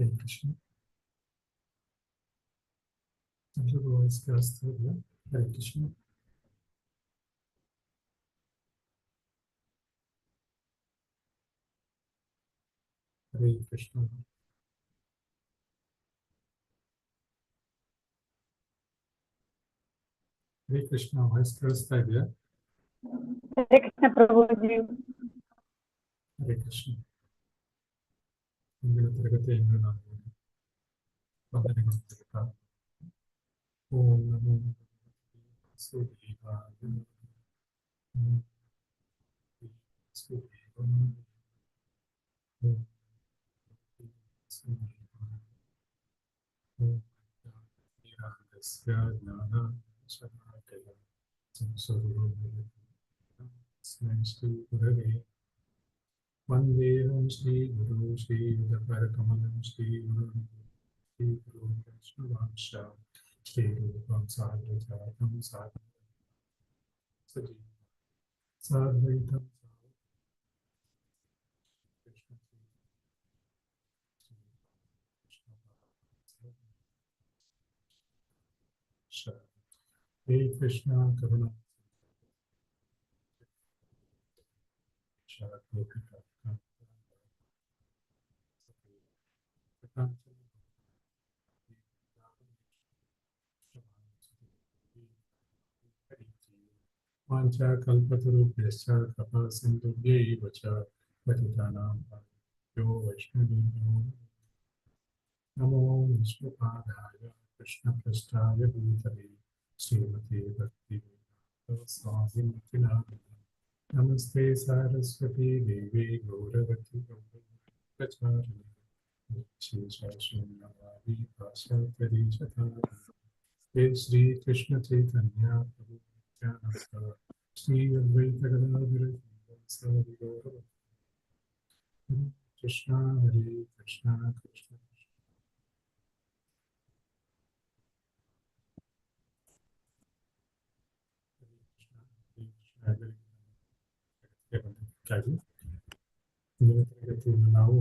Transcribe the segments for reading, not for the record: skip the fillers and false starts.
ಹರೇ ಕೃಷ್ಣ. ಎಲ್ರಿಗೂ ವಾಯ್ಸ್ ಕೇಳಿಸ್ತಾ ಇದೆಯಾ? ಹರೇ ಕೃಷ್ಣ. ಹರೇ ಕೃಷ್ಣ. ಹರೇ ಕೃಷ್ಣ, ವಾಯ್ಸ್ ಕೇಳಿಸ್ತಾ ಇದೆಯಾ? ಹರೇ ಕೃಷ್ಣ ಪ್ರಭುಜಿ. ಹರೇ ಕೃಷ್ಣ. ಇಂದಿನ ತರಗತಿಯನ್ನು ನಾನು ವಂದನೆಗಳು ತಿಳಿತಾ ಓಂ ನಮೋ ವಾಸುದೇವಾಯ. ಓಂ ವಾಸುದೇವಾಯ. ಓಂ ವಾಸುದೇವಾಯ. ಓಂ ಜ್ಞಾನಸ್ಯ ಜ್ಞಾನಾಂಶಶಲಾಕಯ ಸಂಸರ್ಗೋ ಶ್ರೀ ಗುರವೇ ವಂದೇಹಂ ಶ್ರೀ ಗುರು ಶ್ರೀಯುತಪರಕಮಲಂ ಶ್ರೀ ಗುರು ಶ್ರೀ ಗುರು ವೈಷ್ಣವಾಂಶ ಶ್ರೀ ರೂಪಂ ಸಾರ್ವಜಾತಂ ಸಾದ್ವೈತಂ हे कृष्णा करुणा वाञ्छा कल्पतरुभ्यश्च कृपा सिन्धुभ्यैव च पतितानां पावनेभ्यो वैष्णवेभ्यो नमो विष्णुपादाय कृष्णपृष्ठाय भूतले श्रीमते भक्तिवेदान्त स्वामिनिति नामिने। नमस्ते सारस्वती देवी गौरवती गौरवाचार्ये विशेषशून्यवादी भाषान्तरीशतारणे श्री कृष्ण चैतन्य प्रभु नित्यानन्द श्री अद्वैत गदाधर श्रीवासादि गौरभक्तवृन्द। कृष्णा हरे कृष्णा कृष्ण ಇಂದಿನ ತರಗತಿಯನ್ನು ನಾವು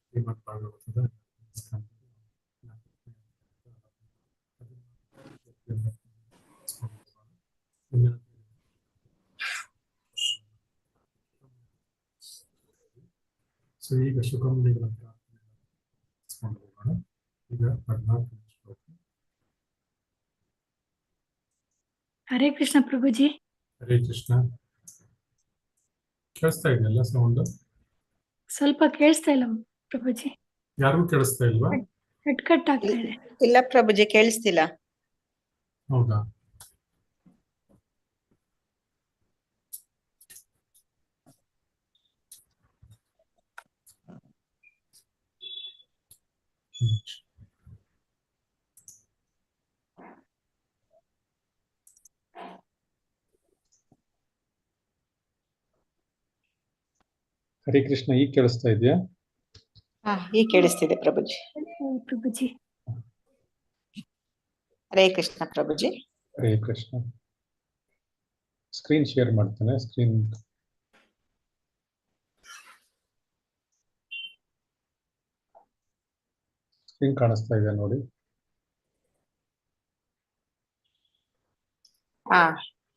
ಶ್ರೀಮದ್ ಭಾಗವತದ ಸೊ ಈಗ ಶುಕಮುನಿಗಳ ಪ್ರಾರ್ಥನೆ ಹೋಗೋಣ. ಈಗ 14ನೇ ಶ್ಲೋಕ. ಹರೇ ಕೃಷ್ಣ ಪ್ರಭುಜಿ. ಹರೇ ಕೃಷ್ಣ. ಕೇಳಿಸ್ತಾ ಇದೆಯಲ್ಲ ಸೌಂಡ್? ಸ್ವಲ್ಪ ಕೇಳಿಸ್ತಾ ಇಲ್ಲ ಪ್ರಭುಜಿ. ಯಾರಿಗೂ ಕೇಳಿಸ್ತಾ ಇಲ್ವಾ? ಕಟ್ ಕಟ್ ಆಗ್ತಾ ಇದೆ. ಇಲ್ಲ ಪ್ರಭುಜಿ, ಕೇಳಿಸ್ತಿಲ್ಲ. ಹೌದಾ? ಹರೇ ಕೃಷ್ಣ. ಈಗ ಕೇಳಿಸ್ತಾ ಇದೆಯಾ? ಈಗ ಕೇಳಿಸ್ತಿದೆ ಪ್ರಭುಜಿ. ಪ್ರಭುಜಿ. ಹರೇ ಕೃಷ್ಣ ಪ್ರಭುಜಿ. ಹರೇ ಕೃಷ್ಣ. ಸ್ಕ್ರೀನ್ ಶೇರ್ ಮಾಡ್ತೇನೆ. ಸ್ಕ್ರೀನ್ ಕಾಣಿಸ್ತಾ ಇದೆ ನೋಡಿ.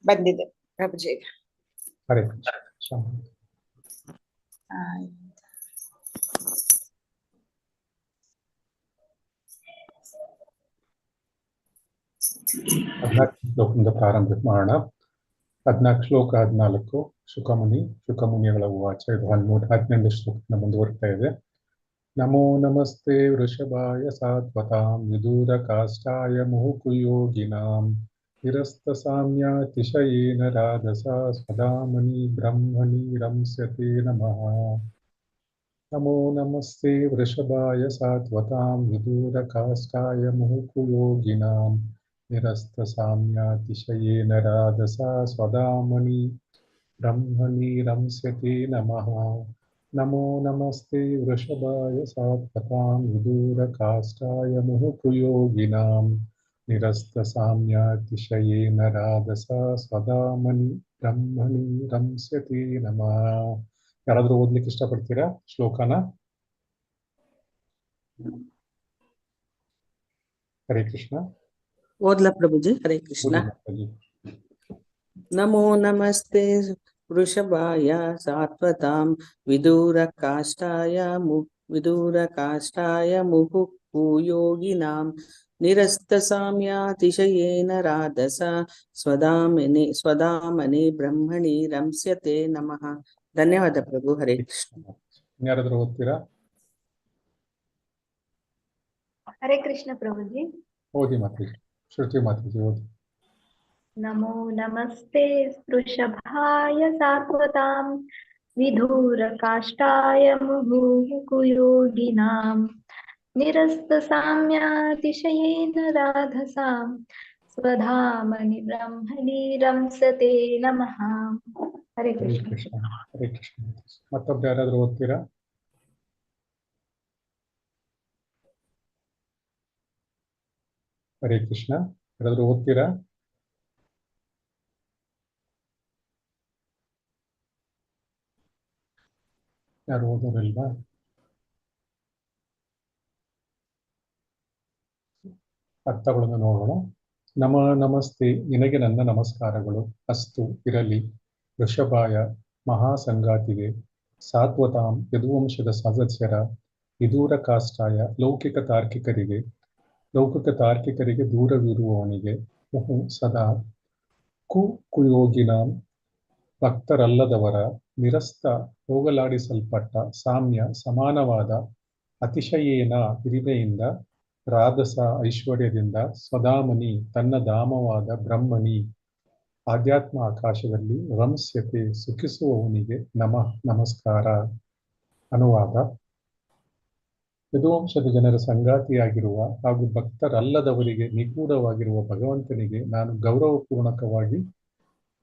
ಬಂದಿದೆ ಪ್ರಭುಜಿ. ಹರೇ ಕೃಷ್ಣ. ಶ್ಲೋಕದಿಂದ ಪ್ರಾರಂಭ ಮಾಡೋಣ. 14 ಶ್ಲೋಕ 14 ಶುಕಮುನಿಗಳ ವಾಚ. ಇದು 12ನೇ ಶ್ಲೋಕದಿಂದ ಮುಂದುವರಿತಾ ಇದೆ. ನಮೋ ನಮಸ್ತೆ ವೃಷಭಾಯ ಸಾತ್ವತಾಂ ವಿದೂರ ಕಾಷ್ಟಾಯ ಮುಹುಕುಯೋಗಿನಾಂ ನಿರಸ್ತ ಸಾಮ್ಯಾತಿಶಯೇನ ರಾಧಸ ಸ್ವದಾಮನಿ ಬ್ರಹ್ಮಣಿ ರಂಸ್ಯತೆ ನಮಃ. ನಮೋ ನಮಸ್ತೆ ವೃಷಭಾಯ ಸಾತ್ವತಾಂ ವಿದೂರ ಕಾಷ್ಟಾಯ ಮುಹುಕುಯೋಗಿನಾಂ ನಿರಸ್ತ ಸಾಮ್ಯಾತಿಶಯೇನ ರಾಧಸ ಸ್ವದಾಮನಿ ಬ್ರಹ್ಮಣಿ ರಂಸ್ಯತೆ ನಮಃ. ನಮೋ ನಮಸ್ತೆ ವೃಷಭಾಯ ಸಾತ್ವತಾಂ ವಿದೂರ ಕಾಷ್ಟಾಯ ಮುಹುಕುಯೋಗಿನಾಂ ನಿರಸ್ತ ಸಾಮ್ಯಾತಿಶಯೇನ ರಾಧಸ ಸ್ವದಾಮನಿ ಬ್ರಹ್ಮಣಿ ರಂಸ್ಯತೆ ನಮಃ. ಯಾರಾದ್ರೂ ಓದ್ಲಿಕ್ಕೆ ಇಷ್ಟಪಡ್ತೀರಾ ಶ್ಲೋಕನ? ಹರೇ ಕೃಷ್ಣ. ಓದ್ಲಾ ಪ್ರಭುಜಿ? ಹರೇ ಕೃಷ್ಣ. ಓದಿ ಮಾತಾಜಿ. ನಮೋ ನಮಸ್ತೆ ವೃಷಭಾಯ ಸಾತ್ವತಾಂ ವಿದೂರ ಮುಹುಃ ಯೋಗಿನಾಂ ನಿರಸ್ತ ಸಾಮ್ಯಾತಿಶಯೇನ ರಾಧಸ ಸ್ವಧಾಮನೆ ಬ್ರಹ್ಮಣಿ ರಂಸ್ಯತೆ ನಮಃ. ಧನ್ಯವಾದ ಪ್ರಭು. ಹರೇ ಕೃಷ್ಣ. ಇನ್ಯಾರಾದ್ರೂ ಓದ್ತೀರಾ? ಹರೇ ಕೃಷ್ಣ ಪ್ರಭುಜಿ. ಓದಿ ಮಾತಾಜಿ. ಶ್ರುತಿ ಮಾತಾಜಿ ಓದಿ. ನಮೋ ನಮಸ್ತೆ ವೃಷಭಾಯ ಸಾತ್ವತಾಂ ವಿಧೂರ ಕಾಷ್ಠಾಯ ಮುಹುಃ ನಿರಸ್ತ ಸಾಮ್ಯಾತಿಶಯೇನ ರಾಧಸಾಂ ಸ್ವಧಾಮನಿ ಬ್ರಹ್ಮಣಿ ರಂಸತೆ ನಮಃ. ಹರೇ ಹರೇ ಕೃಷ್ಣ. ಕೃಷ್ಣ. ಹರೇ ಕೃಷ್ಣ. ಮತ್ತೊಬ್ರು ಯಾರಾದ್ರೂ ಓದ್ತೀರಾ? ಹರೇ ಕೃಷ್ಣ. ಯಾರಾದ್ರೂ ಓದ್ತೀರಾ? ಯಾರು ಓದೋರಿಲ್ವಾ? ಅರ್ಥಗಳನ್ನು ನೋಡೋಣ. ನಮಸ್ತೆ, ನಿನಗೆ ನನ್ನ ನಮಸ್ಕಾರಗಳು. ಅಸ್ತು, ಇರಲಿ. ವೃಷಭಾಯ, ಮಹಾಸಂಗಾತಿಗೆ. ಸಾತ್ವತಾಂ, ಯದುವಂಶದ ಸದಸ್ಯರ. ವಿದೂರ ಕಾಷ್ಠಾಯ, ಲೌಕಿಕ ತಾರ್ಕಿಕರಿಗೆ ದೂರವಿರುವವನಿಗೆ. ಮುಹು, ಸದಾ. ಕುಯೋಗಿನಾಂ, ಭಕ್ತರಲ್ಲದವರ. ನಿರಸ್ತ, ಹೋಗಲಾಡಿಸಲ್ಪಟ್ಟ. ಸಾಮ್ಯ, ಸಮಾನವಾದ. ಅತಿಶಯೇನ, ಹಿರಿಮೆಯಿಂದ. ರಾಧಸ, ಐಶ್ವರ್ಯದಿಂದ. ಸ್ವಧಾಮನಿ, ತನ್ನ ಧಾಮವಾದ. ಬ್ರಹ್ಮಣಿ, ಆಧ್ಯಾತ್ಮ ಆಕಾಶದಲ್ಲಿ. ರಂಸ್ಯತೆ, ಸುಖಿಸುವವನಿಗೆ. ನಮಸ್ಕಾರ. ಅನುವಾದ: ಯದುವಂಶದ ಜನರ ಸಂಗಾತಿಯಾಗಿರುವ ಹಾಗೂ ಭಕ್ತರಲ್ಲದವರಿಗೆ ನಿಗೂಢವಾಗಿರುವ ಭಗವಂತನಿಗೆ ನಾನು ಗೌರವಪೂರ್ಣಕವಾಗಿ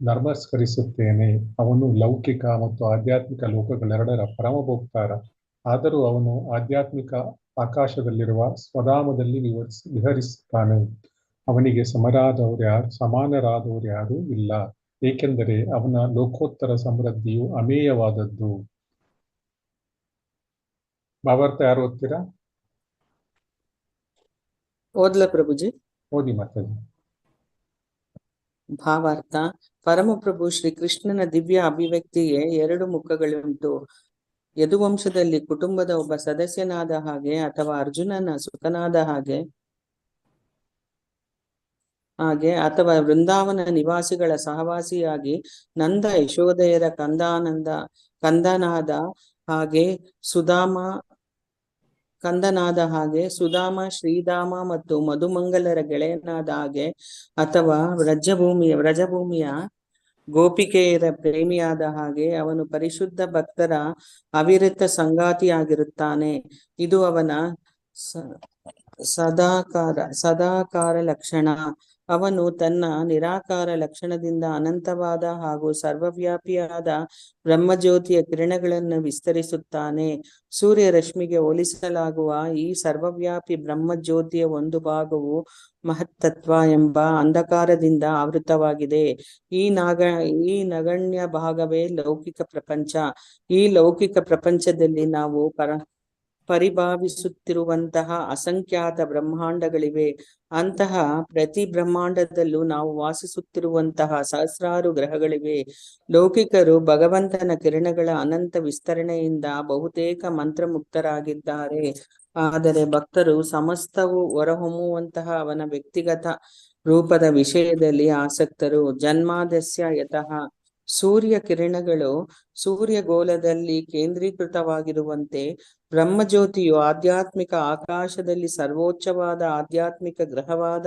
ನಮಸ್ಕರಿಸುತ್ತೇನೆ. ಅವನು ಲೌಕಿಕ ಮತ್ತು ಆಧ್ಯಾತ್ಮಿಕ ಲೋಕಗಳೆರಡರ ಪರಮಭೋಕ್ತಾರ. ಆದರೂ ಅವನು ಆಧ್ಯಾತ್ಮಿಕ ಆಕಾಶದಲ್ಲಿರುವ ಸ್ವಧಾಮದಲ್ಲಿ ವಿಹರಿಸುತ್ತಾನೆ. ಅವನಿಗೆ ಸಮಾನರಾದವರು ಯಾರೂ ಇಲ್ಲ, ಏಕೆಂದರೆ ಅವನ ಲೋಕೋತ್ತರ ಸಮೃದ್ಧಿಯು ಅಮೇಯವಾದದ್ದು. ಭಾವಾರ್ಥ ಯಾರು ಓದ್ತೀರಾ? ಓದ್ಲ ಪ್ರಭುಜಿ? ಓದಿ ಮಾತಾಡಿ. ಭಾವಾರ್ಥ: ಪರಮಪ್ರಭು ಶ್ರೀಕೃಷ್ಣನ ದಿವ್ಯ ಅಭಿವ್ಯಕ್ತಿಗೆ ಎರಡು ಮುಖಗಳುಂಟು. ಯದುವಂಶದಲ್ಲಿ ಕುಟುಂಬದ ಒಬ್ಬ ಸದಸ್ಯನಾದ ಹಾಗೆ ಅಥವಾ ಅರ್ಜುನನ ಸುಖನಾದ ಹಾಗೆ ಅಥವಾ ವೃಂದಾವನ ನಿವಾಸಿಗಳ ಸಹವಾಸಿಯಾಗಿ ನಂದ ಯಶೋದೆಯರ ಕಂದನಾದ ಹಾಗೆ ಸುಧಾಮ ಶ್ರೀಧಾಮ ಮತ್ತು ಮಧುಮಂಗಲರ ಗೆಳೆಯನಾದ ಹಾಗೆ ಅಥವಾ ವ್ರಜಭೂಮಿಯ ಗೋಪಿಕೆಯರ ಪ್ರೇಮಿಯಾದ ಹಾಗೆ ಅವನು ಪರಿಶುದ್ಧ ಭಕ್ತರ ಅವಿರತ ಸಂಗಾತಿಯಾಗಿರುತ್ತಾನೆ. ಇದು ಅವನ ಸದಾಕಾರ ಲಕ್ಷಣ. ಅವನು ತನ್ನ ನಿರಾಕಾರ ಲಕ್ಷಣದಿಂದ ಅನಂತವಾದ ಹಾಗೂ ಸರ್ವವ್ಯಾಪಿಯಾದ ಬ್ರಹ್ಮಜ್ಯೋತಿಯ ಕಿರಣಗಳನ್ನು ವಿಸ್ತರಿಸುತ್ತಾನೆ. ಸೂರ್ಯ ರಶ್ಮಿಗೆ ಹೋಲಿಸಲಾಗುವ ಈ ಸರ್ವವ್ಯಾಪಿ ಬ್ರಹ್ಮಜ್ಯೋತಿಯ ಒಂದು ಭಾಗವು ಮಹತ್ತತ್ವ ಎಂಬ ಅಂಧಕಾರದಿಂದ ಆವೃತವಾಗಿದೆ. ಈ ನಗಣ್ಯ ಭಾಗವೇ ಲೌಕಿಕ ಪ್ರಪಂಚ. ಈ ಲೌಕಿಕ ಪ್ರಪಂಚದಲ್ಲಿ ನಾವು ಪರಿಭಾವಿಸುತ್ತಿರುವಂತಹ ಅಸಂಖ್ಯಾತ ಬ್ರಹ್ಮಾಂಡಗಳಿವೆ. ಅಂತಹ ಪ್ರತಿ ಬ್ರಹ್ಮಾಂಡದಲ್ಲೂ ನಾವು ವಾಸಿಸುತ್ತಿರುವಂತಹ ಸಹಸ್ರಾರು ಗ್ರಹಗಳಿವೆ. ಲೌಕಿಕರು ಭಗವಂತನ ಕಿರಣಗಳ ಅನಂತ ವಿಸ್ತರಣೆಯಿಂದ ಬಹುತೇಕ ಮಂತ್ರಮುಕ್ತರಾಗಿದ್ದಾರೆ. ಆದರೆ ಭಕ್ತರು ಸಮಸ್ತವು ಹೊರಹೊಮ್ಮುವಂತಹ ಅವನ ವ್ಯಕ್ತಿಗತ ರೂಪದ ವಿಷಯದಲ್ಲಿ ಆಸಕ್ತರು. ಜನ್ಮಾದಸ್ಯ ಯತಃ ಸೂರ್ಯ ಕಿರಣಗಳು ಸೂರ್ಯಗೋಲದಲ್ಲಿ ಕೇಂದ್ರೀಕೃತವಾಗಿರುವಂತೆ ಬ್ರಹ್ಮಜ್ಯೋತಿಯು ಆಧ್ಯಾತ್ಮಿಕ ಆಕಾಶದಲ್ಲಿ ಸರ್ವೋಚ್ಚವಾದ ಆಧ್ಯಾತ್ಮಿಕ ಗ್ರಹವಾದ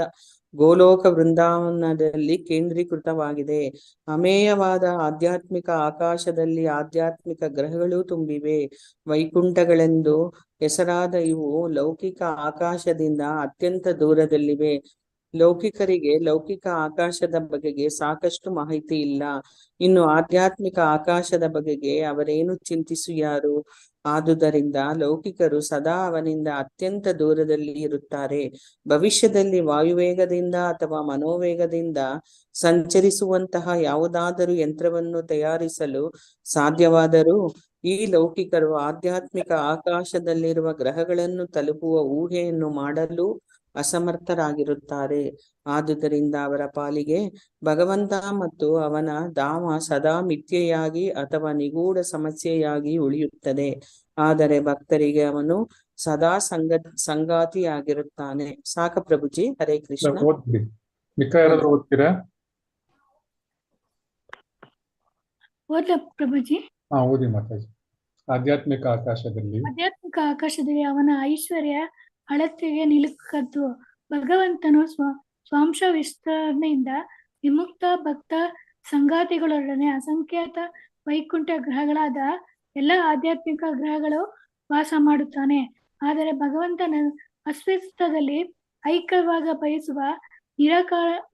ಗೋಲೋಕ ವೃಂದಾವನದಲ್ಲಿ ಕೇಂದ್ರೀಕೃತವಾಗಿದೆ. ಅಮೇಯವಾದ ಆಧ್ಯಾತ್ಮಿಕ ಆಕಾಶದಲ್ಲಿ ಆಧ್ಯಾತ್ಮಿಕ ಗ್ರಹಗಳು ತುಂಬಿವೆ. ವೈಕುಂಠಗಳೆಂದು ಹೆಸರಾದ ಇವು ಲೌಕಿಕ ಆಕಾಶದಿಂದ ಅತ್ಯಂತ ದೂರದಲ್ಲಿವೆ. ಲೌಕಿಕರಿಗೆ ಲೌಕಿಕ ಆಕಾಶದ ಬಗೆಗೆ ಸಾಕಷ್ಟು ಮಾಹಿತಿ ಇಲ್ಲ. ಇನ್ನು ಆಧ್ಯಾತ್ಮಿಕ ಆಕಾಶದ ಬಗೆಗೆ ಅವರೇನು ಚಿಂತಿಸುಯಾರು? ಆದುದರಿಂದ ಲೌಕಿಕರು ಸದಾ ಅವನಿಂದ ಅತ್ಯಂತ ದೂರದಲ್ಲಿ ಇರುತ್ತಾರೆ. ಭವಿಷ್ಯದಲ್ಲಿ ವಾಯುವೇಗದಿಂದ ಅಥವಾ ಮನೋವೇಗದಿಂದ ಸಂಚರಿಸುವಂತಹ ಯಾವುದಾದರೂ ಯಂತ್ರವನ್ನು ತಯಾರಿಸಲು ಸಾಧ್ಯವಾದರೂ ಈ ಲೌಕಿಕರು ಆಧ್ಯಾತ್ಮಿಕ ಆಕಾಶದಲ್ಲಿರುವ ಗ್ರಹಗಳನ್ನು ತಲುಪುವ ಊಹೆಯನ್ನು ಮಾಡಲು ಅಸಮರ್ಥರಾಗಿರುತ್ತಾರೆ. ಆದುದರಿಂದ ಅವರ ಪಾಲಿಗೆ ಭಗವಂತ ಮತ್ತು ಅವನ ಧಾಮ ಸದಾ ಮಿಥ್ಯೆಯಾಗಿ ಅಥವಾ ನಿಗೂಢ ಸಮಸ್ಯೆಯಾಗಿ ಉಳಿಯುತ್ತದೆ. ಆದರೆ ಭಕ್ತರಿಗೆ ಅವನು ಸದಾ ಸಂಗಾತಿಯಾಗಿರುತ್ತಾನೆ. ಸಾಕ ಪ್ರಭುಜಿ. ಹರೇ ಕೃಷ್ಣ. ಓದ್ಬಿಡಿ. ಮಿಕ್ಕ ಯಾರಾದ್ರೂ ಓದ್ತೀರಾ? ಓದ್ಲ ಪ್ರಭುಜಿ. ಓದಿ ಮಾತಾಜಿ. ಆಧ್ಯಾತ್ಮಿಕ ಆಕಾಶದಲ್ಲಿ ಅವನ ಐಶ್ವರ್ಯ ಅಳತೆಗೆ ನಿಲುಕದ್ದು. ಭಗವಂತನು ಸ್ವಾಂಶ ವಿಸ್ತರಣೆಯಿಂದ ವಿಮುಕ್ತ ಭಕ್ತ ಸಂಗಾತಿಗಳೊಡನೆ ಅಸಂಖ್ಯಾತ ವೈಕುಂಠ ಗ್ರಹಗಳಾದ ಎಲ್ಲ ಆಧ್ಯಾತ್ಮಿಕ ಗ್ರಹಗಳು ವಾಸ ಮಾಡುತ್ತಾನೆ. ಆದರೆ ಭಗವಂತನ ಅಸ್ತಿತ್ವದಲ್ಲಿ ಐಕ್ಯವಾಗ ಬಯಸುವ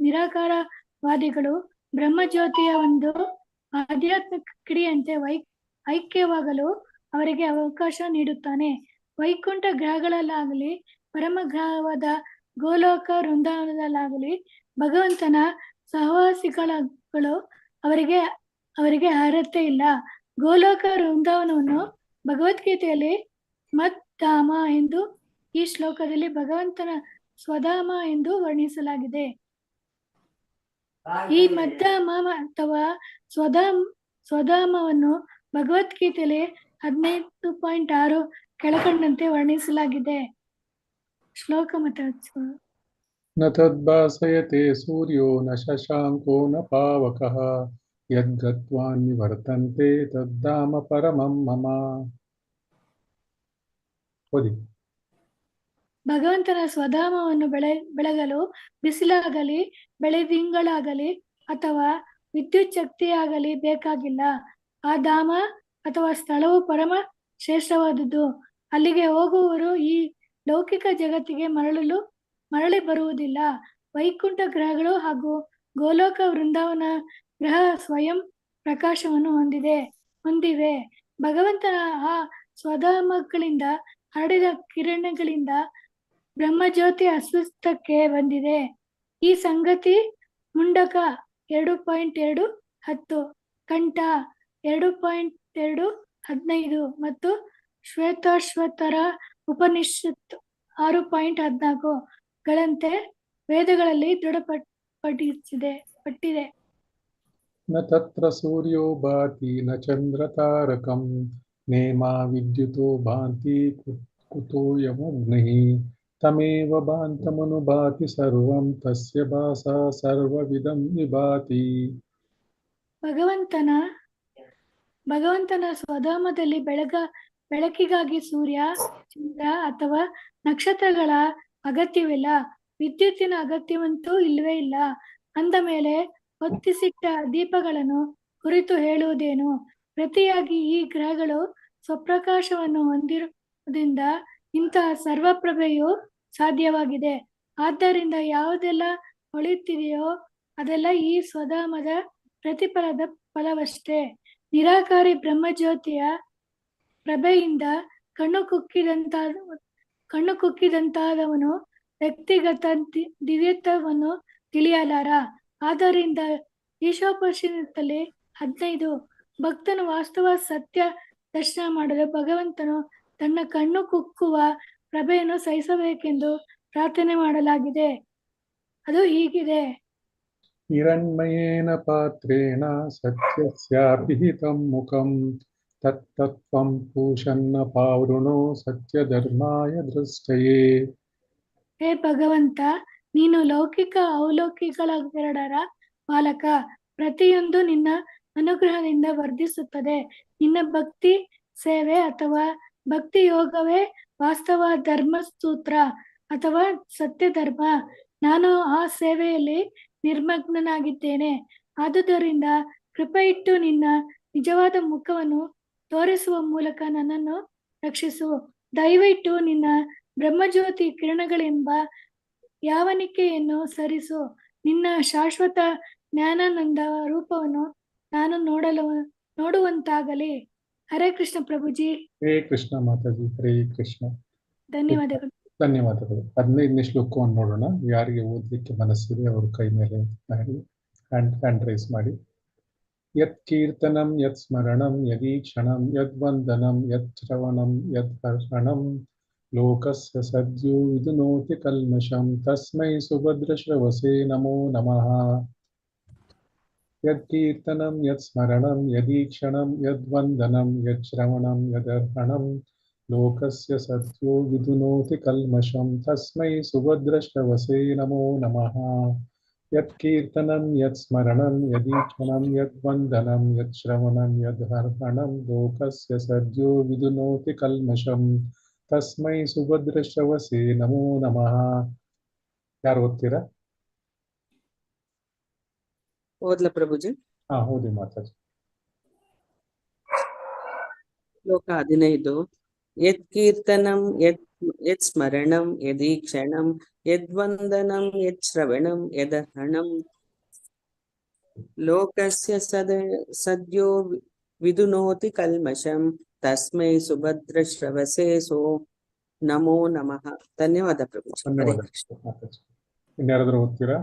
ನಿರಾಕಾರವಾದಿಗಳು ಬ್ರಹ್ಮಜ್ಯೋತಿಯ ಒಂದು ಆಧ್ಯಾತ್ಮಿಕ ಕಿಡಿಯಂತೆ ಐಕ್ಯವಾಗಲು ಅವರಿಗೆ ಅವಕಾಶ ನೀಡುತ್ತಾನೆ. ವೈಕುಂಠ ಗ್ರಹಗಳಲ್ಲಾಗಲಿ ಪರಮ ಗ್ರಹವಾದ ಗೋಲೋಕ ವೃಂದಾವನದಲ್ಲಾಗಲಿ ಭಗವಂತನ ಸಹವಾಸಿಗಳು ಅವರಿಗೆ ಅರ್ಹತೆ ಇಲ್ಲ. ಗೋಲೋಕ ವೃಂದಾವನವನ್ನು ಭಗವದ್ಗೀತೆಯಲ್ಲಿ ಮದ್ಧಾಮ ಎಂದು, ಈ ಶ್ಲೋಕದಲ್ಲಿ ಭಗವಂತನ ಸ್ವಧಾಮ ಎಂದು ವರ್ಣಿಸಲಾಗಿದೆ. ಈ ಮದ್ಧಾಮ ಅಥವಾ ಸ್ವಧಾಮವನ್ನು ಭಗವದ್ಗೀತೆಯಲ್ಲಿ 15.6 ಕೆಳಕಂಡಂತೆ ವರ್ಣಿಸಲಾಗಿದೆ. ಶ್ಲೋಕ ಮತ್ತು ನ ತದ್ಭಾಸಯತೆ ಸೂರ್ಯೋ ನ ಶಶಾಂಕೋ ನ ಪಾವಕಃ ಯದ್ಗತ್ವಾ ನಿವರ್ತಂತೆ ತದ್ದಾಮ ಪರಮಂ ಮಮ. ಓದಿ. ಭಗವಂತನ ಸ್ವಧಾಮವನ್ನು ಬೆಳಗಲು ಬಿಸಿಲಾಗಲಿ ಬೆಳೆದಿಂಗಳಾಗಲಿ ಅಥವಾ ವಿದ್ಯುತ್ ಶಕ್ತಿಯಾಗಲಿ ಬೇಕಾಗಿಲ್ಲ. ಆ ಧಾಮ ಅಥವಾ ಸ್ಥಳವು ಪರಮ ಶ್ರೇಷ್ಠವಾದುದು. ಅಲ್ಲಿಗೆ ಹೋಗುವವರು ಈ ಲೌಕಿಕ ಜಗತ್ತಿಗೆ ಮರಳಿ ಬರುವುದಿಲ್ಲ. ವೈಕುಂಠ ಗ್ರಹಗಳು ಹಾಗೂ ಗೋಲೋಕ ವೃಂದಾವನ ಗ್ರಹ ಸ್ವಯಂ ಪ್ರಕಾಶವನ್ನು ಹೊಂದಿವೆ. ಭಗವಂತನ ಆ ಸ್ವಧಾಮಗಳಿಂದ ಹರಡಿದ ಕಿರಣಗಳಿಂದ ಬ್ರಹ್ಮಜ್ಯೋತಿ ಅಸ್ತಿತ್ವಕ್ಕೆ ಬಂದಿದೆ. ಈ ಸಂಗತಿ ಮುಂಡಕ 2.2:10, ಕಂಠ 2.2:15 ಮತ್ತು ಶ್ವೇತಾಶ್ವತರ ಉಪನಿಷತ್ 6.14 ಗಳಂತೆ ವೇದಗಳಲ್ಲಿ ದೃಢಪಟ್ಟಿದೆ. ನ ತತ್ರ ಸೂರ್ಯೋ ಭಾತಿ ನ ಚಂದ್ರ ತಾರಕಂ ನೇಮಾ ವಿದ್ಯುತೋ ಭಾಂತಿ ಕುತೋಯಮಗ್ನಿಃ ತಮೇವ ಭಾಂತಮನುಭಾತಿ ಸರ್ವಂ ತಸ್ಯ ಭಾಸಾ ಸರ್ವವಿದಂ ವಿಭಾತಿ. ಭಗವಂತನ ಸ್ವಧಾಮದಲ್ಲಿ ಬೆಳಕಿಗಾಗಿ ಸೂರ್ಯ, ಚಂದ್ರ ಅಥವಾ ನಕ್ಷತ್ರಗಳ ಅಗತ್ಯವಿಲ್ಲ. ವಿದ್ಯುತ್ತಿನ ಅಗತ್ಯವಂತೂ ಇಲ್ಲವೇ ಇಲ್ಲ. ಅಂದ ಮೇಲೆ ಹೊತ್ತಿಸಿಟ್ಟ ದೀಪಗಳನ್ನು ಕುರಿತು ಹೇಳುವುದೇನು? ಪ್ರತಿಯಾಗಿ ಈ ಗ್ರಹಗಳು ಸ್ವಪ್ರಕಾಶವನ್ನು ಹೊಂದಿರುವುದರಿಂದ ಇಂತಹ ಸರ್ವಪ್ರಭೆಯು ಸಾಧ್ಯವಾಗಿದೆ. ಆದ್ದರಿಂದ ಯಾವುದೆಲ್ಲ ಹೊಳೆಯುತ್ತಿದೆಯೋ ಅದೆಲ್ಲ ಈ ಸ್ವಧಾಮದ ಪ್ರತಿಫಲದ ಫಲವಷ್ಟೇ. ನಿರಾಕಾರಿ ಬ್ರಹ್ಮಜ್ಯೋತಿಯ ಪ್ರಭೆಯಿಂದ ಕಣ್ಣು ಕುಕ್ಕಿದಂತಾದವನು ವ್ಯಕ್ತಿಗತ ದಿವ್ಯತ್ವವನ್ನು ತಿಳಿಯಲಾರ. ಆದ್ದರಿಂದ ಈಶೋಪನಿಷತ್ತಲ್ಲಿ 15 ಭಕ್ತನು ವಾಸ್ತವ ಸತ್ಯ ದರ್ಶನ ಮಾಡಲು ಭಗವಂತನು ತನ್ನ ಕಣ್ಣು ಕುಕ್ಕುವ ಪ್ರಭೆಯನ್ನು ಸಹಿಸಬೇಕೆಂದು ಪ್ರಾರ್ಥನೆ ಮಾಡಲಾಗಿದೆ. ಅದು ಹೀಗಿದೆ. ಹಿರಣ್ಮಯೇನ ಪಾತ್ರೇಣ ಸತ್ಯಸ್ಯಾಭಿಹಿತಂ ಮುಖಂ ತತ್ತತ್ವಂ ಪೂಷನ್ನ ಪಾವೃಣೋ ಸತ್ಯಧರ್ಮಾಯ ದೃಷ್ಟಯೇ. ಹೇ ಭಗವಂತ, ನೀನು ಲೌಕಿಕ ಅಲೌಕಿಕಗಳೆರಡರ ಪಾಲಕ. ಪ್ರತಿಯೊಂದು ನಿನ್ನ ಅನುಗ್ರಹದಿಂದ ವರ್ಧಿಸುತ್ತದೆ. ನಿನ್ನ ಭಕ್ತಿ ಸೇವೆ ಅಥವಾ ಭಕ್ತಿ ಯೋಗವೇ ವಾಸ್ತವ ಧರ್ಮಸೂತ್ರ ಅಥವಾ ಸತ್ಯಧರ್ಮ. ನಾನು ಆ ಸೇವೆಯಲ್ಲಿ ನಿರ್ಮಗ್ನನಾಗಿದ್ದೇನೆ. ಆದುದರಿಂದ ಕೃಪೆ ಇಟ್ಟು ನಿನ್ನ ನಿಜವಾದ ಮುಖವನ್ನು ತೋರಿಸುವ ಮೂಲಕ ನನ್ನನ್ನು ರಕ್ಷಿಸು. ದಯವಿಟ್ಟು ನಿನ್ನ ಬ್ರಹ್ಮಜ್ಯೋತಿ ಕಿರಣಗಳೆಂಬ ಯಾವನಿಕೆಯನ್ನು ಸರಿಸು. ನಿನ್ನ ಶಾಶ್ವತ ಜ್ಞಾನಾನಂದ ರೂಪವನ್ನು ನಾನು ನೋಡುವಂತಾಗಲಿ. ಹರೇ ಕೃಷ್ಣ ಪ್ರಭುಜಿ. ಹರೇ ಕೃಷ್ಣ ಮಾತಾಜಿ. ಹರೇ ಕೃಷ್ಣ. ಧನ್ಯವಾದಗಳು. 15ನೇ ಶ್ಲೋಕವನ್ನು ನೋಡೋಣ. ಯಾರಿಗೆ ಓದಲಿಕ್ಕೆ ಮನಸ್ಸಿದೆ ಅವರು ಕೈ ಮೇಲೆ ಹ್ಯಾಂಡ್ ರೈಸ್ ಮಾಡಿ. ಯತ್ಕೀರ್ತನಂ ಯತ್ಸ್ಮರಣಂ ಯದೀಕ್ಷಣಂ ಯದ್ವಂದನಂ ಯಚ್ಶ್ರವಣಂ ಯದ್ಹರ್ಷಣಂ ಲೋಕಸ್ಯ ಸದ್ಯೋ ವಿದುನೋತಿ ಕಲ್ಮಷಂ ತಸ್ಮೈ ಸುಭದ್ರಶ್ರವಸೇ ನಮೋ ನಮಃ. ಯತ್ಕೀರ್ತನಂ ಯತ್ಸ್ಮರಣಂ ಯದೀಕ್ಷಣಂ ಯದ್ವಂದನಂ ಯಚ್ಶ್ರವಣಂ ಯದರ್ಹಣಂ ಲೋಕಸ್ಯ ಸತ್ಯೋ ವಿದುನೋತಿ ಕಲ್ಮಷಂ ತಸ್ಮೈ ಸುಭದ್ರಶ್ರವಸೇ ನಮೋ ನಮಃ. ಯತ್ಕೀರ್ತನಂ ಯತ್ಸ್ಮರಣಂ ಯದೀಕ್ಷಣಂ ಯದ್ವಂದನಂ ಯಚ್ಶ್ರವಣಂ ಯದರ್ಹಣಂ ಲೋಕಸ್ಯ ಸದ್ಯೋ ವಿದುನೋತಿ ಕಲ್ಮಷಂ ತಸ್ಮೈ ಸುಭದ್ರಶ್ರವಸೇ ನಮೋ ನಮಃ. ಯಾರು ಓದ್ತೀರಾ? ಓದ್ಲಾ ಪ್ರಭುಜಿ? ಓದಿ ಮಾತಾಜಿ. ಶ್ಲೋಕ 15. ಯತ್ಕೀರ್ತನಂ ಯತ್ಸ್ಮರಣಂ ಯದೀಕ್ಷಣಂ ಯದ್ವಂದನಂ ಯಚ್ಶ್ರವಣಂ ಯದರ್ಹಣಂ ಲೋಕಸ್ಯ ಸದ್ಯೋ ವಿದುನೋತಿ ಕಲ್ಮಷಂ ತಸ್ಮೈ ಸುಭದ್ರಶ್ರವಸೇ ನಮೋ ನಮಃ. ಧನ್ಯವಾದ ಪ್ರಭುಜಿ. ಹರೇ ಧನ್ಯವಾದ ಕೃಷ್ಣ. ಮಾತಾಜಿ. ಇನ್ಯಾರಾದ್ರೂ ಓದ್ತೀರಾ?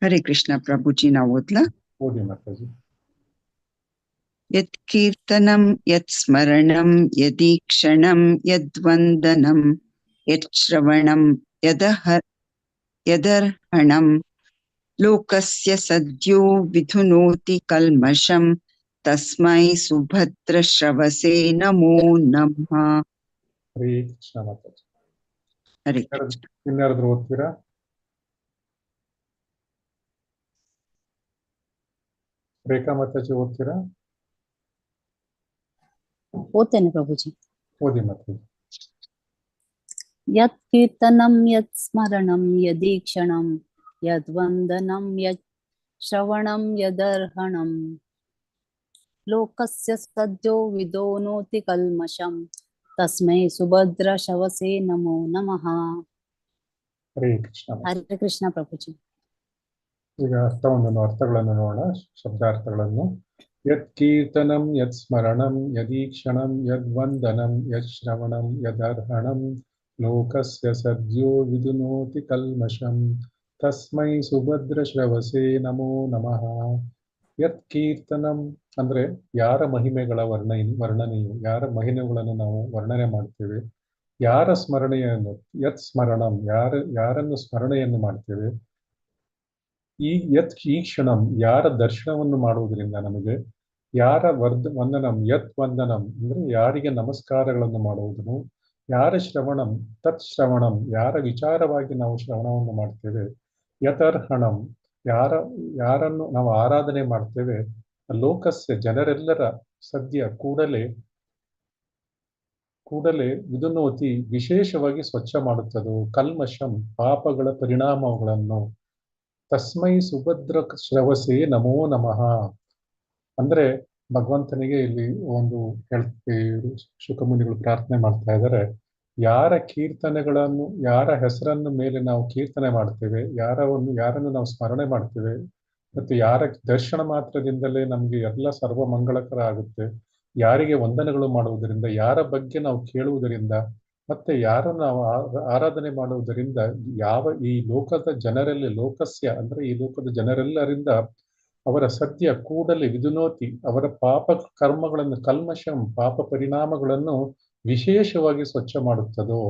ಹರೇ ಕೃಷ್ಣ ಪ್ರಭುಜಿ, ನಾವು ಓದ್ಲಾ? ಓದಿ ಮಾತಾಜಿ. ಯತ್ ಕೀರ್ತನಂ ಯತ್ ಸ್ಮರಣಂ ಯದೀಕ್ಷಣಂ ಯದ್ವಂದನಂ ಯಚ್ಶ್ರವಣಂ ಯದರ್ಹಣಂ ಲೋಕಸ್ಯ ಸದ್ಯೋ ವಿಧುನೋತಿ ಕಲ್ಮಷಂ ತಸ್ಮೈ ಸುಭದ್ರಶ್ರವಸೇ ನಮೋ ನಮಃ. ಹರೇ ಕೃಷ್ಣ ಮಾತಾಜಿ. ಹರೇ ಕೃಷ್ಣ. ಇನ್ಯಾರಾದ್ರೂ ಓದ್ತೀರಾ? ರೇಖಾ ಮಾತಾಜಿ ಓದ್ತೀರಾ? ಓದ್ತೇನೆ ಪ್ರಭುಜಿ. ಓದಿ ಮಾತಾಜಿ. ಯತ್ ಕೀರ್ತನಂ ಯತ್ ಸ್ಮರಣಂ ಯದೀಕ್ಷಣಂ ಯದ್ವಂದನಂ ಯತ್ ಶ್ರವಣಂ ಯದರ್ಹಣಂ ಲೋಕಸ್ಯ ಸದ್ಯೋ ವಿದೋನೋತಿ ಕಲ್ಮಷಂ ತಸ್ಮೈ ಸುಭದ್ರ ಶವಸೇ ನಮೋ ನಮಃ. ಹರೇ ಕೃಷ್ಣ. ಹರೇ ಕೃಷ್ಣ ಪ್ರಭುಜಿ. ಈಗ ಅರ್ಥಗಳನ್ನು ನೋಡೋಣ, ಶಬ್ದಾರ್ಥಗಳನ್ನು. ಯತ್ ಕೀರ್ತನಂ ಯತ್ ಸ್ಮರಣಂ ಯದೀಕ್ಷಣಂ ಯದ್ವಂದನಂ ಯಚ್ಶ್ರವಣಂ ಯದರ್ಹಣಂ ಲೋಕಸ್ಯ ಸದ್ಯೋ ವಿದುನೋತಿ ಕಲ್ಮಷಂ ತಸ್ಮೈ ಸುಭದ್ರಶ್ರವಸೇ ನಮೋ ನಮಃ. ಯತ್ ಕೀರ್ತನಂ ಅಂದ್ರೆ ಯಾರ ಮಹಿಮೆಗಳ ವರ್ಣನೆಯು, ಯಾರ ಮಹಿಮೆಗಳನ್ನು ನಾವು ವರ್ಣನೆ ಮಾಡ್ತೇವೆ, ಯಾರ ಸ್ಮರಣೆಯನ್ನು, ಯತ್ ಸ್ಮರಣಂ ಯಾರನ್ನು ಸ್ಮರಣೆಯನ್ನು ಮಾಡ್ತೇವೆ, ಈ ಕ್ಷಣಂ ಯಾರ ದರ್ಶನವನ್ನು ಮಾಡುವುದರಿಂದ ನಮಗೆ, ಯಾರ ವಂದನಂ ಯತ್ ವಂದನಂ ಅಂದ್ರೆ ಯಾರಿಗೆ ನಮಸ್ಕಾರಗಳನ್ನು ಮಾಡುವುದನ್ನು, ಯಾರ ಶ್ರವಣಂ ತತ್ ಶ್ರವಣಂ ಯಾರ ವಿಚಾರವಾಗಿ ನಾವು ಶ್ರವಣವನ್ನು ಮಾಡ್ತೇವೆ, ಯತರ್ಹಣಂ ಯಾರನ್ನು ನಾವು ಆರಾಧನೆ ಮಾಡ್ತೇವೆ, ಲೋಕಸ್ಯ ಜನರೆಲ್ಲರ ಸದ್ಯ ಕೂಡಲೇ ವಿದುನೋತಿ ವಿಶೇಷವಾಗಿ ಸ್ವಚ್ಛ ಮಾಡುತ್ತದೋ ಕಲ್ಮಷಂ ಪಾಪಗಳ ಪರಿಣಾಮಗಳನ್ನು ತಸ್ಮೈ ಸುಭದ್ರ ಶ್ರವಸೇ ನಮೋ ನಮಃ. ಅಂದ್ರೆ ಭಗವಂತನಿಗೆ ಇಲ್ಲಿ ಒಂದು ಶುಕಮುನಿಗಳು ಪ್ರಾರ್ಥನೆ ಮಾಡ್ತಾ ಇದ್ದಾರೆ. ಯಾರ ಕೀರ್ತನೆಗಳನ್ನು, ಯಾರ ಹೆಸರನ್ನು ಮೇಲೆ ನಾವು ಕೀರ್ತನೆ ಮಾಡ್ತೇವೆ, ಯಾರನ್ನು ನಾವು ಸ್ಮರಣೆ ಮಾಡ್ತೇವೆ, ಮತ್ತು ಯಾರ ದರ್ಶನ ಮಾತ್ರದಿಂದಲೇ ನಮ್ಗೆ ಎಲ್ಲ ಸರ್ವ ಮಂಗಳಕರ ಆಗುತ್ತೆ, ಯಾರಿಗೆ ವಂದನೆಗಳು ಮಾಡುವುದರಿಂದ, ಯಾರ ಬಗ್ಗೆ ನಾವು ಕೇಳುವುದರಿಂದ, ಮತ್ತೆ ಯಾರನ್ನು ನಾವು ಆರಾಧನೆ ಮಾಡುವುದರಿಂದ ಈ ಲೋಕದ ಜನರಲ್ಲಿ, ಲೋಕಸ್ಯ ಅಂದ್ರೆ ಈ ಲೋಕದ ಜನರೆಲ್ಲರಿಂದ ಅವರ ಸದ್ಯ ಕೂಡಲೇ ವಿದುನೋತಿ ಅವರ ಪಾಪ ಕರ್ಮಗಳನ್ನು, ಕಲ್ಮಷಂ ಪಾಪ ಪರಿಣಾಮಗಳನ್ನು ವಿಶೇಷವಾಗಿ ಸ್ವಚ್ಛ ಮಾಡುತ್ತದೋ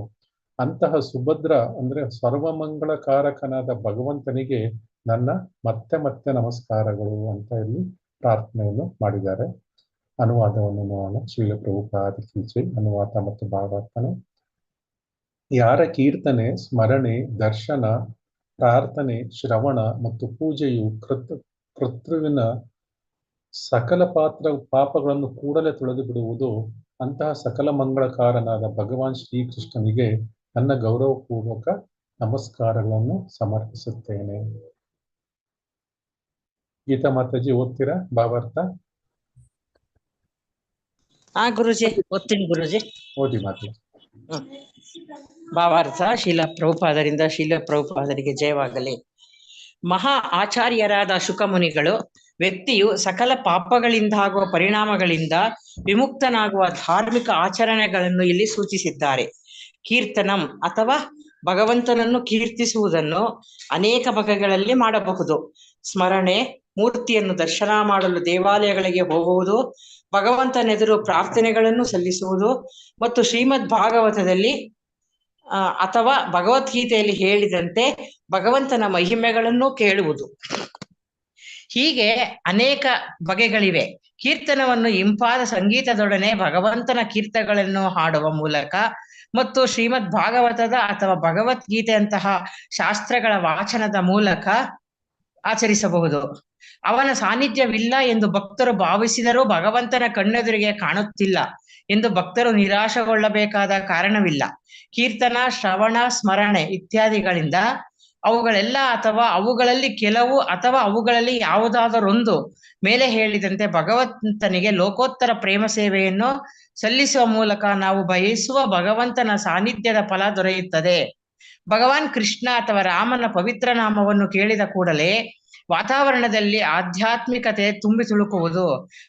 ಅಂತಹ ಸುಭದ್ರ ಅಂದ್ರೆ ಸರ್ವಮಂಗಳಕಾರಕನಾದ ಭಗವಂತನಿಗೆ ನನ್ನ ಮತ್ತೆ ಮತ್ತೆ ನಮಸ್ಕಾರಗಳು ಅಂತ ಇಲ್ಲಿ ಪ್ರಾರ್ಥನೆಯನ್ನು ಮಾಡಿದ್ದಾರೆ. ಅನುವಾದವನ್ನು ನೋಡೋಣ. ಶ್ರೀಲ ಪ್ರಭುಪಾದ ಕೀಚೆ ಅನುವಾದ ಮತ್ತು ಭಾವಾರ್ಥನೆ. ಯಾರ ಕೀರ್ತನೆ, ಸ್ಮರಣೆ, ದರ್ಶನ, ಪ್ರಾರ್ಥನೆ, ಶ್ರವಣ ಮತ್ತು ಪೂಜೆಯು ಕರ್ತೃವಿನ ಸಕಲ ಪಾಪಗಳನ್ನು ಕೂಡಲೇ ತೊಳೆದು ಬಿಡುವುದು, ಅಂತಹ ಸಕಲ ಮಂಗಳಕಾರನಾದ ಭಗವಾನ್ ಶ್ರೀಕೃಷ್ಣನಿಗೆ ನನ್ನ ಗೌರವಪೂರ್ವಕ ನಮಸ್ಕಾರಗಳನ್ನು ಸಮರ್ಪಿಸುತ್ತೇನೆ. ಗೀತಾ ಮಾತಾಜಿ ಓದ್ತೀರಾ ಭಾವಾರ್ಥ? ಗುರುಜಿ ಓದ್ತೀನಿ ಗುರುಜಿ. ಓದಿ ಮಾತಾಜಿ. ಭಾವಾರ್ಥ. ಶೀಲ ಪ್ರಭುಪಾದರಿಗೆ ಜಯವಾಗಲಿ. ಮಹಾ ಆಚಾರ್ಯರಾದ ಶುಕಮುನಿಗಳು ವ್ಯಕ್ತಿಯು ಸಕಲ ಪಾಪಗಳಿಂದಾಗುವ ಪರಿಣಾಮಗಳಿಂದ ವಿಮುಕ್ತನಾಗುವ ಧಾರ್ಮಿಕ ಆಚರಣೆಗಳನ್ನು ಇಲ್ಲಿ ಸೂಚಿಸಿದ್ದಾರೆ. ಕೀರ್ತನಂ ಅಥವಾ ಭಗವಂತನನ್ನು ಕೀರ್ತಿಸುವುದನ್ನು ಅನೇಕ ಬಗೆಗಳಲ್ಲಿ ಮಾಡಬಹುದು. ಸ್ಮರಣೆ, ಮೂರ್ತಿಯನ್ನು ದರ್ಶನ ಮಾಡಲು ದೇವಾಲಯಗಳಿಗೆ ಹೋಗುವುದು, ಭಗವಂತನೆದುರು ಪ್ರಾರ್ಥನೆಗಳನ್ನು ಸಲ್ಲಿಸುವುದು ಮತ್ತು ಶ್ರೀಮದ್ ಭಾಗವತದಲ್ಲಿ ಅಥವಾ ಭಗವದ್ಗೀತೆಯಲ್ಲಿ ಹೇಳಿದಂತೆ ಭಗವಂತನ ಮಹಿಮೆಗಳನ್ನು ಕೇಳುವುದು. ಹೀಗೆ ಅನೇಕ ಬಗೆಗಳಿವೆ. ಕೀರ್ತನವನ್ನು ಇಂಪಾದ ಸಂಗೀತದೊಡನೆ ಭಗವಂತನ ಕೀರ್ತನೆಗಳನ್ನು ಹಾಡುವ ಮೂಲಕ ಮತ್ತು ಶ್ರೀಮದ್ ಭಾಗವತದ ಅಥವಾ ಭಗವದ್ಗೀತೆಯಂತಹ ಶಾಸ್ತ್ರಗಳ ವಾಚನದ ಮೂಲಕ ಆಚರಿಸಬಹುದು. ಅವನ ಸಾನ್ನಿಧ್ಯವಿಲ್ಲ ಎಂದು ಭಕ್ತರು ಭಾವಿಸಿದರೂ ಭಗವಂತನ ಕಣ್ಣೆದುರಿಗೆ ಕಾಣುತ್ತಿಲ್ಲ ಎಂದು ಭಕ್ತರು ನಿರಾಶೆಗೊಳ್ಳಬೇಕಾದ ಕಾರಣವಿಲ್ಲ. ಕೀರ್ತನ, ಶ್ರವಣ, ಸ್ಮರಣೆ ಇತ್ಯಾದಿಗಳಿಂದ ಅವುಗಳೆಲ್ಲ ಅಥವಾ ಅವುಗಳಲ್ಲಿ ಕೆಲವು ಅಥವಾ ಅವುಗಳಲ್ಲಿ ಯಾವುದಾದರೊಂದು ಮೇಲೆ ಹೇಳಿದಂತೆ ಭಗವಂತನಿಗೆ ಲೋಕೋತ್ತರ ಪ್ರೇಮ ಸೇವೆಯನ್ನು ಸಲ್ಲಿಸುವ ಮೂಲಕ ನಾವು ಬಯಸುವ ಭಗವಂತನ ಸಾನ್ನಿಧ್ಯದ ಫಲ ದೊರೆಯುತ್ತದೆ. ಭಗವಾನ್ ಕೃಷ್ಣ ಅಥವಾ ರಾಮನ ಪವಿತ್ರ ನಾಮವನ್ನು ಕೇಳಿದ ಕೂಡಲೇ ವಾತಾವರಣದಲ್ಲಿ ಆಧ್ಯಾತ್ಮಿಕತೆ ತುಂಬಿ ತುಳುಕುವುದು.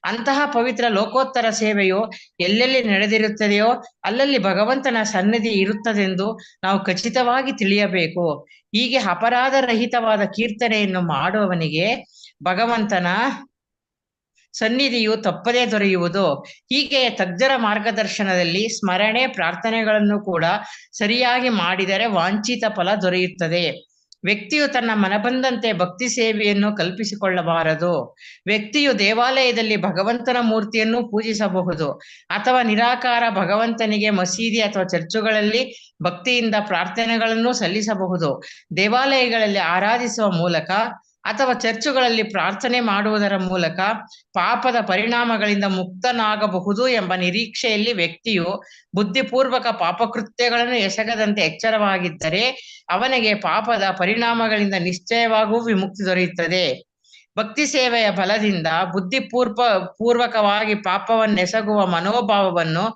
ಅಂತಹ ಪವಿತ್ರ ಲೋಕೋತ್ತರ ಸೇವೆಯು ಎಲ್ಲೆಲ್ಲಿ ನಡೆದಿರುತ್ತದೆಯೋ ಅಲ್ಲಲ್ಲಿ ಭಗವಂತನ ಸನ್ನಿಧಿ ಇರುತ್ತದೆಂದು ನಾವು ಖಚಿತವಾಗಿ ತಿಳಿಯಬೇಕು. ಹೀಗೆ ಅಪರಾಧ ರಹಿತವಾದ ಕೀರ್ತನೆಯನ್ನು ಮಾಡುವವನಿಗೆ ಭಗವಂತನ ಸನ್ನಿಧಿಯು ತಪ್ಪದೇ ದೊರೆಯುವುದು. ಹೀಗೆ ತಜ್ಞರ ಮಾರ್ಗದರ್ಶನದಲ್ಲಿ ಸ್ಮರಣೆ, ಪ್ರಾರ್ಥನೆಗಳನ್ನು ಕೂಡ ಸರಿಯಾಗಿ ಮಾಡಿದರೆ ವಾಂಛಿತ ಫಲ ದೊರೆಯುತ್ತದೆ. ವ್ಯಕ್ತಿಯು ತನ್ನ ಮನಬಂದಂತೆ ಭಕ್ತಿ ಸೇವೆಯನ್ನು ಕಲ್ಪಿಸಿಕೊಳ್ಳಬಾರದು. ವ್ಯಕ್ತಿಯು ದೇವಾಲಯದಲ್ಲಿ ಭಗವಂತನ ಮೂರ್ತಿಯನ್ನು ಪೂಜಿಸಬಹುದು ಅಥವಾ ನಿರಾಕಾರ ಭಗವಂತನಿಗೆ ಮಸೀದಿ ಅಥವಾ ಚರ್ಚುಗಳಲ್ಲಿ ಭಕ್ತಿಯಿಂದ ಪ್ರಾರ್ಥನೆಗಳನ್ನು ಸಲ್ಲಿಸಬಹುದು. ದೇವಾಲಯಗಳಲ್ಲಿ ಆರಾಧಿಸುವ ಮೂಲಕ ಅಥವಾ ಚರ್ಚುಗಳಲ್ಲಿ ಪ್ರಾರ್ಥನೆ ಮಾಡುವುದರ ಮೂಲಕ ಪಾಪದ ಪರಿಣಾಮಗಳಿಂದ ಮುಕ್ತನಾಗಬಹುದು ಎಂಬ ನಿರೀಕ್ಷೆಯಲ್ಲಿ ವ್ಯಕ್ತಿಯು ಬುದ್ಧಿಪೂರ್ವಕ ಪಾಪಕೃತ್ಯಗಳನ್ನು ಎಸಗದಂತೆ ಎಚ್ಚರವಾಗಿದ್ದರೆ ಅವನಿಗೆ ಪಾಪದ ಪರಿಣಾಮಗಳಿಂದ ನಿಶ್ಚಯವಾಗೂ ವಿಮುಕ್ತಿ ದೊರೆಯುತ್ತದೆ. ಭಕ್ತಿ ಸೇವೆಯ ಬಲದಿಂದ ಪೂರ್ವಕವಾಗಿ ಪಾಪವನ್ನೆಸಗುವ ಮನೋಭಾವವನ್ನು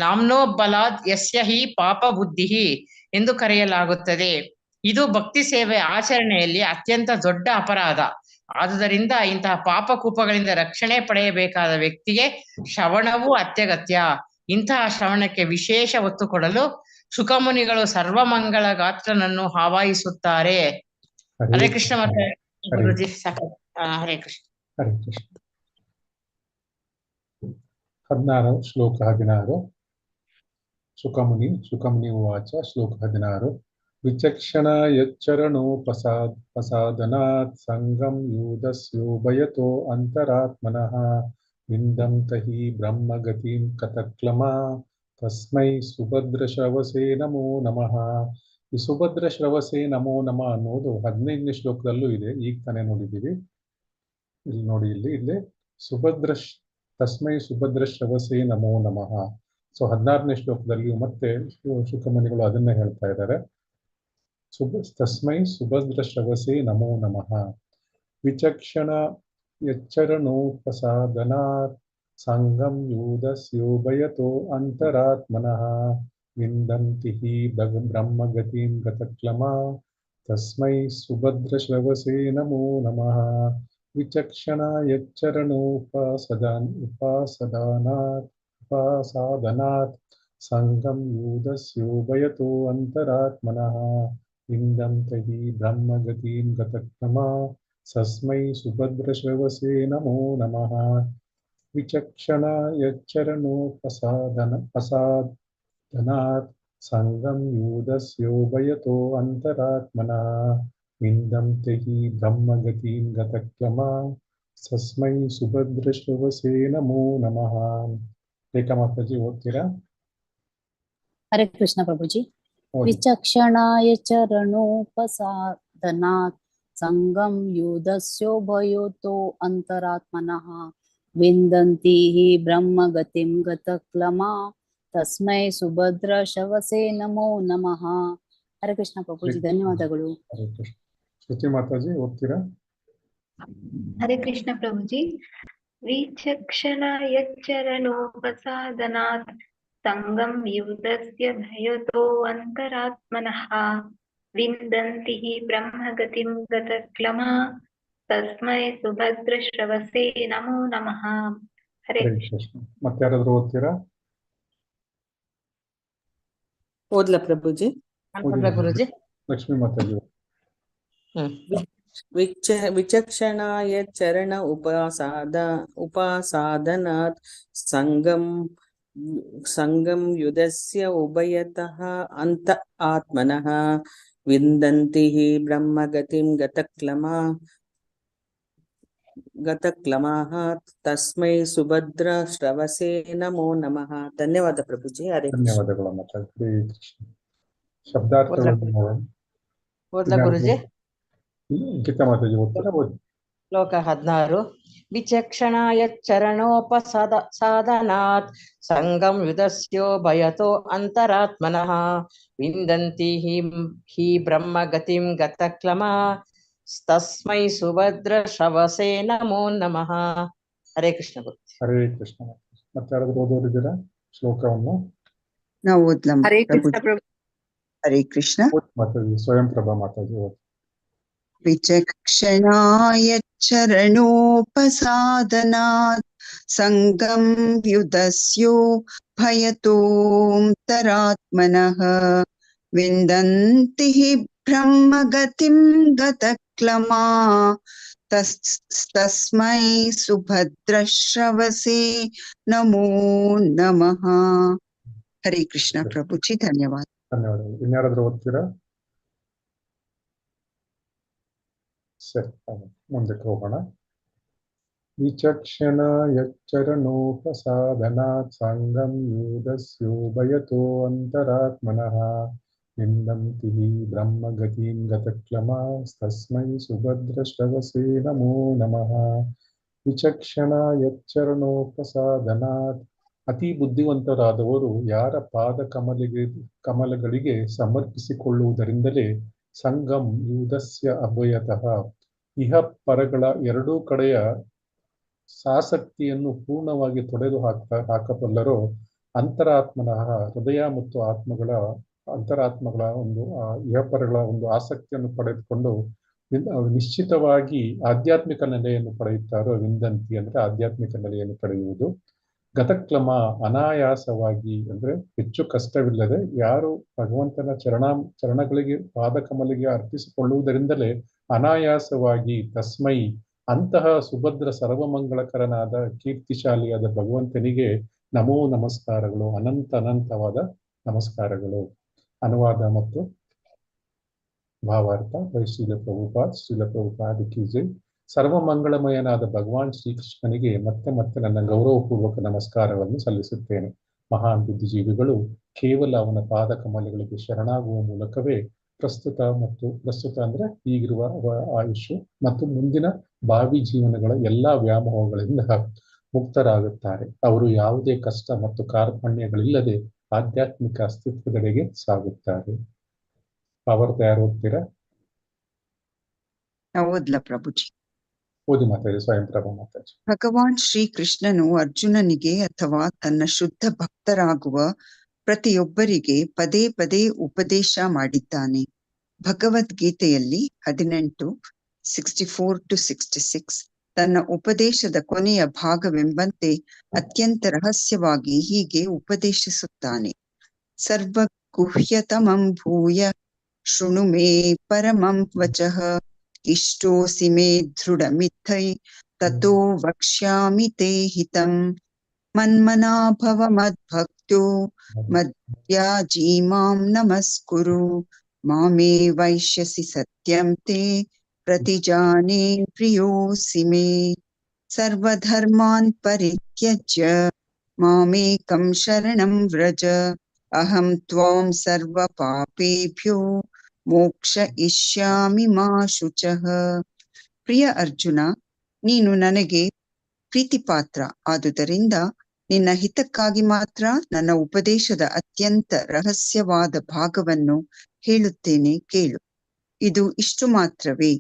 ನಾಮ್ನೋ ಬಲಾದ್ ಯಸ್ಯ ಹಿ ಪಾಪ ಬುದ್ಧಿ ಎಂದು ಕರೆಯಲಾಗುತ್ತದೆ. ಇದು ಭಕ್ತಿ ಸೇವೆ ಆಚರಣೆಯಲ್ಲಿ ಅತ್ಯಂತ ದೊಡ್ಡ ಅಪರಾಧ. ಆದುದರಿಂದ ಇಂತಹ ಪಾಪಕೂಪಗಳಿಂದ ರಕ್ಷಣೆ ಪಡೆಯಬೇಕಾದ ವ್ಯಕ್ತಿಗೆ ಶ್ರವಣವೂ ಅತ್ಯಗತ್ಯ. ಇಂತಹ ಶ್ರವಣಕ್ಕೆ ವಿಶೇಷ ಒತ್ತು ಕೊಡಲು ಶುಕಮುನಿಗಳು ಸರ್ವಮಂಗಳ ಗಾತ್ರನನ್ನು ಆವಾಹಿಸುತ್ತಾರೆ. ಹರೇ ಕೃಷ್ಣ. ಮತ್ತೆ ಗುರುಜಿ ಹರೇ ಕೃಷ್ಣ. ಹರೇ ಕೃಷ್ಣ. 16 ಶ್ಲೋಕ 16 ಶುಕಮುನಿ ಉವಾಚ. ಶ್ಲೋಕ 16 ವಿಚಕ್ಷಣ ಯಚ್ಚರಣೋಪಸಾದನಾತ್ ಸಂಗಂ ಯೂದಸ್ಯೋಭಯತೋ ಅಂತರಾತ್ಮನಃ ವಿಂದಂತ ಹಿ ಬ್ರಹ್ಮಗತಿಂ ಕತಕ್ಲಮಾ ತಸ್ಮೈ ಸುಭದ್ರಶ್ರವಸೇ ನಮೋ ನಮಃ. ಈ ಸುಭದ್ರ ಶ್ರವಸೇ ನಮೋ ನಮಃ ಅನ್ನೋದು 15ನೇ ಶ್ಲೋಕದಲ್ಲೂ ಇದೆ. ಈಗ ತಾನೇ ನೋಡಿದ್ದೀವಿ. ಇಲ್ಲಿ ನೋಡಿ, ಇಲ್ಲಿ ತಸ್ಮೈ ಸುಭದ್ರ ಶ್ರವಸೇ ನಮೋ ನಮಃ. ಸೊ 16ನೇ ಶ್ಲೋಕದಲ್ಲಿ ಮತ್ತೆ ಶುಕಮುನಿಗಳು ಅದನ್ನೇ ಹೇಳ್ತಾ ಇದ್ದಾರೆ. ತಸ್ಮೈ ಸುಭದ್ರ ಶ್ರವಸೇ ನಮೋ ನಮಃ. ವಿಚಕ್ಷಣ ಯಚ್ಚರಣೋಪಸಾದನಾತ್ ಸಂಗಂ ಯೂದಸ್ಯೋಭಯತೋ ಅಂತರಾತ್ಮನಃ ವಿಂದಂತಿ ಹಿ ಬ್ರಹ್ಮಗತಿಂ ಗತಕ್ಲಮಾ ತಸ್ಮೈ ಸುಭದ್ರ ಶ್ರವಸೇ ನಮೋ ನಮಃ. ವಿಚಕ್ಷಣ ಯಚ್ಚರಣೋಪಸಾದನಾತ್ ಸಂಗಂ ಯೂದಸ್ಯೋಭಯತೋ ಅಂತರಾತ್ಮನಃ ವಿಂದಂತ ಹಿ ಬ್ರಹ್ಮಗತಿಂ ಗತಕ್ಲಮಾ ತಸ್ಮೈ ಸುಭದ್ರ ಶ್ರವಸೇ ನಮೋ ನಮಃ. ವಿಚಕ್ಷಣ ಯಚ್ಚರಣೋಪಸಾದನಾತ್ ಸಂಗಂ ಯೂದಸ್ಯೋಭಯತೋ ಅಂತರಾತ್ಮನಃ ವಿಂದಂತೆ ಹಿ ಬ್ರಹ್ಮಗತಿಂ ಗತಕ್ಲಮಾ ತಸ್ಮೈ ಸುಭದ್ರ ಶ್ರವಸೇ ನಮೋ ನಮಃ. ರೇಖಾ ಮಾತಾಜಿ ಓದ್ತೀರಾ? ಹರೇ ಕೃಷ್ಣ ಪ್ರಭುಜಿ. ವಿಚಕ್ಷಣಾಯ ಚರಣೋಪಸಾದನಾತ್ ಸಂಗಂ ಯೂದಸ್ಯೋಭಯತೋ ಅಂತರಾತ್ಮನಃ ವಿಂದಂತಿ ಹಿ ಬ್ರಹ್ಮಗತಿಂ ಗತಕ್ಲಮಾ ತಸ್ಮೈ ಸುಭದ್ರ ಶ್ರವಸೇ ನಮೋ ನಮಃ. ಹರೇ ಕೃಷ್ಣ ಪ್ರಭುಜಿ, ಧನ್ಯವಾದಗಳು. ಶ್ರುತಿ ಮಾತಾಜಿ ಓದ್ತೀರಾ? ಹರೇ ಕೃಷ್ಣ ಪ್ರಭುಜಿ. ವಿಚಕ್ಷಣ ಯಚ್ಚರಣೋಪಸಾದನಾತ್ ಸಂಗಂ ಯೂದಸ್ಯ ಭಯತೋ ಅಂತರಾತ್ಮನಃ ವಿಂದಂತಿ ಹಿ ಬ್ರಹ್ಮಗತಿಂ ಗತಕ್ಲಮಾ ತಸ್ಮೈ ಸುಭದ್ರ ಶ್ರವಸೇ ನಮೋ ನಮಃ. ಹರೇ ಕೃಷ್ಣ. ಮತ್ತೆ ಯಾರಾದ್ರೂ ಓದ್ತೀರಾ? ಓದ್ಲಾ ಪ್ರಭುಜಿ? ಗುರುಜಿ. ಲಕ್ಷ್ಮೀ ಮಾತಾಜಿ. ವಿಚಕ್ಷಣಾಯ ಚರಣ ಉಪಾಸಾದನಾತ್ ಸಂಗಂ ಯುಧಸ್ಯ ಉಭಯತಃ ಅಂತ ಆತ್ಮನಃ ವಿಂದಂತಿ ಬ್ರಹ್ಮಗತಿಂ ಗತಕ್ಲಮಾಃ ತಸ್ಮೈ ಸುಭದ್ರ ಶ್ರವಸೇ ನಮೋ ನಮಃ. ಧನ್ಯವಾದ ಪ್ರಭುಜಿ. ಹರೇ ಕೃಷ್ಣ. ಧನ್ಯವಾದಗಳು ಮಾತಾಜಿ. ಹರೇ ಕೃಷ್ಣ. ಶಬ್ದಾರ್ಥಗಳನ್ನು ನೋಡೋಣ. ಓದ್ಲಾ ಗುರುಜಿ? ಗೀತಾ ಮಾತಾಜಿ ಓದ್ತಾರ? ಓದಿ. ಶ್ಲೋಕ 16. ವಿಚಕ್ಷಣಾಯ ಚರಣೋಪಸಾದನಾತ್ ಸಂಗಂ ಯುಧಸ್ಯೋ ಭಯತೋ ಅಂತರಾತ್ಮನಃ ವಿಂದಂತಿ ಹಿ ಬ್ರಹ್ಮ ಗತಿಂ ಗತಕ್ಲಮಾ ತಸ್ಮೈ ಸುಭದ್ರ ಶ್ರವಸೇ ನಮೋ ನಮಃ. ಹರೇ ಕೃಷ್ಣ ಗುರು. ಹರೇ ಕೃಷ್ಣ. ಮತ್ತೆ ಯಾರಾದ್ರೂ ಓದೋರಿದ್ದೀರಾ ಶ್ಲೋಕವನ್ನು? ನಾವು ಓದ್ಲಮ್ಮ ಹರೇ ಕೃಷ್ಣ ಪ್ರಭುಜಿ. ಪ್ರಭು. ಹರೇ ಕೃಷ್ಣ. ಮಾತಾಜಿ ಸ್ವಯಂ ಪ್ರಭಾ ಮಾತಾಜಿ ಓದಿ. ವಿಚಕ್ಷಣಾಯ ಚರಣೋಪಸಾದನಾತ್ ಸಂಗಂ ಯುಧಸ್ಯೋ ಭಯತೋಂತರಾತ್ಮನಃ ವಿಂದಂತಿ ಬ್ರಹ್ಮಗತಿಂ ಗತಕ್ಲಮಾ ತಸ್ಮೈ ಸುಭದ್ರಶ್ರವಸೇ ನಮೋ ನಮಃ. ಹರೇ ಕೃಷ್ಣ ಪ್ರಭುಜಿ. ಧನ್ಯವಾದ. ಧನ್ಯವಾದಗಳು. ಇನ್ಯಾರಾದ್ರೂ ಓದ್ತೀರಾ? ಸರಿ, ಮುಂದಕ್ಕೆ ಹೋಗೋಣ. ವಿಚಕ್ಷಣ ಯಚ್ಚರಣೋಪಸಾದನಾತ್ ಸಂಗಂ ಯೂದಸ್ಯೋ ಭಯತೋ ಅಂತರಾತ್ಮನಃ ವಿಂದಂತಿ ಬ್ರಹ್ಮಗತಿಂ ಗತಕ್ಲಮಾಸ್ತಸ್ಮೈ ಸುಭದ್ರಶ್ರವಸೇ ನಮೋ ನಮಃ. ವಿಚಕ್ಷಣ ಯಚ್ಚರಣೋಪಸಾದನಾತ್ ಅತಿ ಬುದ್ಧಿವಂತರಾದವರು ಯಾರ ಪಾದ ಕಮಲಗಳಿಗೆ ಸಮರ್ಪಿಸಿಕೊಳ್ಳುವುದರಿಂದಲೇ ಸಂಗಂ ಯೂದಸ್ಯ ಅಭಯತಃ ಇಹ ಪರಗಳ ಎರಡೂ ಕಡೆಯ ಆಸಕ್ತಿಯನ್ನು ಪೂರ್ಣವಾಗಿ ತೊಡೆದು ಹಾಕಬಲ್ಲರೋ ಅಂತರಾತ್ಮನಃ ಹೃದಯ ಮತ್ತು ಅಂತರಾತ್ಮಗಳ ಒಂದು ಇಹಪರಗಳ ಒಂದು ಆಸಕ್ತಿಯನ್ನು ಪಡೆದುಕೊಂಡು ನಿಶ್ಚಿತವಾಗಿ ಆಧ್ಯಾತ್ಮಿಕ ನೆಲೆಯನ್ನು ಪಡೆಯುತ್ತಾರೋ. ವಿಂದಂತಿ ಅಂದ್ರೆ ಆಧ್ಯಾತ್ಮಿಕ ನೆಲೆಯನ್ನು ಪಡೆಯುವುದು. ಗತಕ್ಲಮ ಅನಾಯಾಸವಾಗಿ ಅಂದ್ರೆ ಹೆಚ್ಚು ಕಷ್ಟವಿಲ್ಲದೆ ಯಾರು ಭಗವಂತನ ಚರಣಗಳಿಗೆ ಪಾದಕಮಲಿಗೆ ಅರ್ಪಿಸಿಕೊಳ್ಳುವುದರಿಂದಲೇ ಅನಾಯಾಸವಾಗಿ ತಸ್ಮೈ ಅಂತಹ ಸುಭದ್ರ ಸರ್ವಮಂಗಳಕರನಾದ ಕೀರ್ತಿಶಾಲಿಯಾದ ಭಗವಂತನಿಗೆ ನಮೋ ನಮಸ್ಕಾರಗಳು, ಅನಂತವಾದ ನಮಸ್ಕಾರಗಳು. ಅನುವಾದ ಮತ್ತು ಭಾವಾರ್ಥ ಬೈ ಶ್ರೀಲ ಪ್ರಭುಪಾದ ಕಿ ಜೈ. ಸರ್ವಮಂಗಳಮಯನಾದ ಭಗವಾನ್ ಶ್ರೀಕೃಷ್ಣನಿಗೆ ಮತ್ತೆ ಮತ್ತೆ ನನ್ನ ಗೌರವಪೂರ್ವಕ ನಮಸ್ಕಾರಗಳನ್ನು ಸಲ್ಲಿಸುತ್ತೇನೆ. ಮಹಾನ್ ಬುದ್ಧಿಜೀವಿಗಳು ಕೇವಲ ಅವನ ಪಾದ ಕಮಲಗಳಿಗೆ ಶರಣಾಗುವ ಮೂಲಕವೇ ಪ್ರಸ್ತುತ ಅಂದ್ರೆ ಈಗಿರುವ ಆಯುಷು ಮತ್ತು ಮುಂದಿನ ಭಾವಿ ಜೀವನಗಳ ಎಲ್ಲಾ ವ್ಯಾಮೋಹಗಳಿಂದ ಮುಕ್ತರಾಗುತ್ತಾರೆ. ಅವರು ಯಾವುದೇ ಕಷ್ಟ ಮತ್ತು ಕಾರ್ಪಣ್ಯಗಳಿಲ್ಲದೆ ಆಧ್ಯಾತ್ಮಿಕ ಅಸ್ತಿತ್ವದೆಡೆಗೆ ಸಾಗುತ್ತಾರೆ. ಭಾವಾರ್ಥ ಯಾರು ಓದ್ತೀರಾ? ನಾವು ಓದ್ಲ ಪ್ರಭುಜಿ. ಓದಿ ಮಾತಾಡಿ. ಸ್ವಯಂ ಪ್ರಭಾ ಮಾತಾಡಿ. ಭಗವಾನ್ ಶ್ರೀಕೃಷ್ಣನು ಅರ್ಜುನನಿಗೆ ಅಥವಾ ತನ್ನ ಶುದ್ಧ ಭಕ್ತರಾಗುವ ಪ್ರತಿಯೊಬ್ಬರಿಗೆ ಪದೇ ಪದೇ ಉಪದೇಶ ಮಾಡಿದ್ದಾನೆ. ಭಗವದ್ಗೀತೆಯಲ್ಲಿ 18:64-66 ತನ್ನ ಉಪದೇಶದ ಕೊನೆಯ ಭಾಗವೆಂಬಂತೆ ಅತ್ಯಂತ ರಹಸ್ಯವಾಗಿ ಹೀಗೆ ಉಪದೇಶಿಸುತ್ತಾನೆ. ಸರ್ವಗುಹ್ಯತಮಂ ಭೂಯ ಶೃಣು ಮೇ ಪರಮಂ ವಚಃ ಇಷ್ಟೋಸಿ ಮೇ ದೃಢಮಿಥೈ ತತೋ ವಕ್ಷ್ಯಾಮಿ ತೇ ಹಿತಂ ಮನ್ಮನಾ ಭವ ಮದ್ಭಕ್ತ್ಯೋ ಮದ್ಯಾಜೀ ಮಾಂ ನಮಸ್ಕುರು ಮಾಮೇ ವೈಶ್ಯಸಿ ಸತ್ಯಂ ತೇ ಪ್ರತಿಜಾನೇ ಪ್ರಿಯೋಸಿ ಮೇ ಸರ್ವಧರ್ಮಾನ್ ಪರಿತ್ಯಜ್ಯ ಮಾಮೇಕಂ ಶರಣಂ ವ್ರಜ ಅಹಂ ತ್ವಾಂ ಸರ್ವ ಪಾಪೇಭ್ಯೋ ಮೋಕ್ಷಯಿಷ್ಯಾಮಿ ಮಾ ಶುಚಃ. ಪ್ರಿಯ ಅರ್ಜುನ, ನೀನು ನನಗೆ ಪ್ರೀತಿಪಾತ್ರ. ಆದುದರಿಂದ ನಿನ್ನ ಹಿತಕ್ಕಾಗಿ ಮಾತ್ರ ನನ್ನ ಉಪದೇಶದ ಅತ್ಯಂತ ರಹಸ್ಯವಾದ ಭಾಗವನ್ನು ಹೇಳುತ್ತೇನೆ, ಕೇಳು. ಇದು ಇಷ್ಟು ಮಾತ್ರವೇ.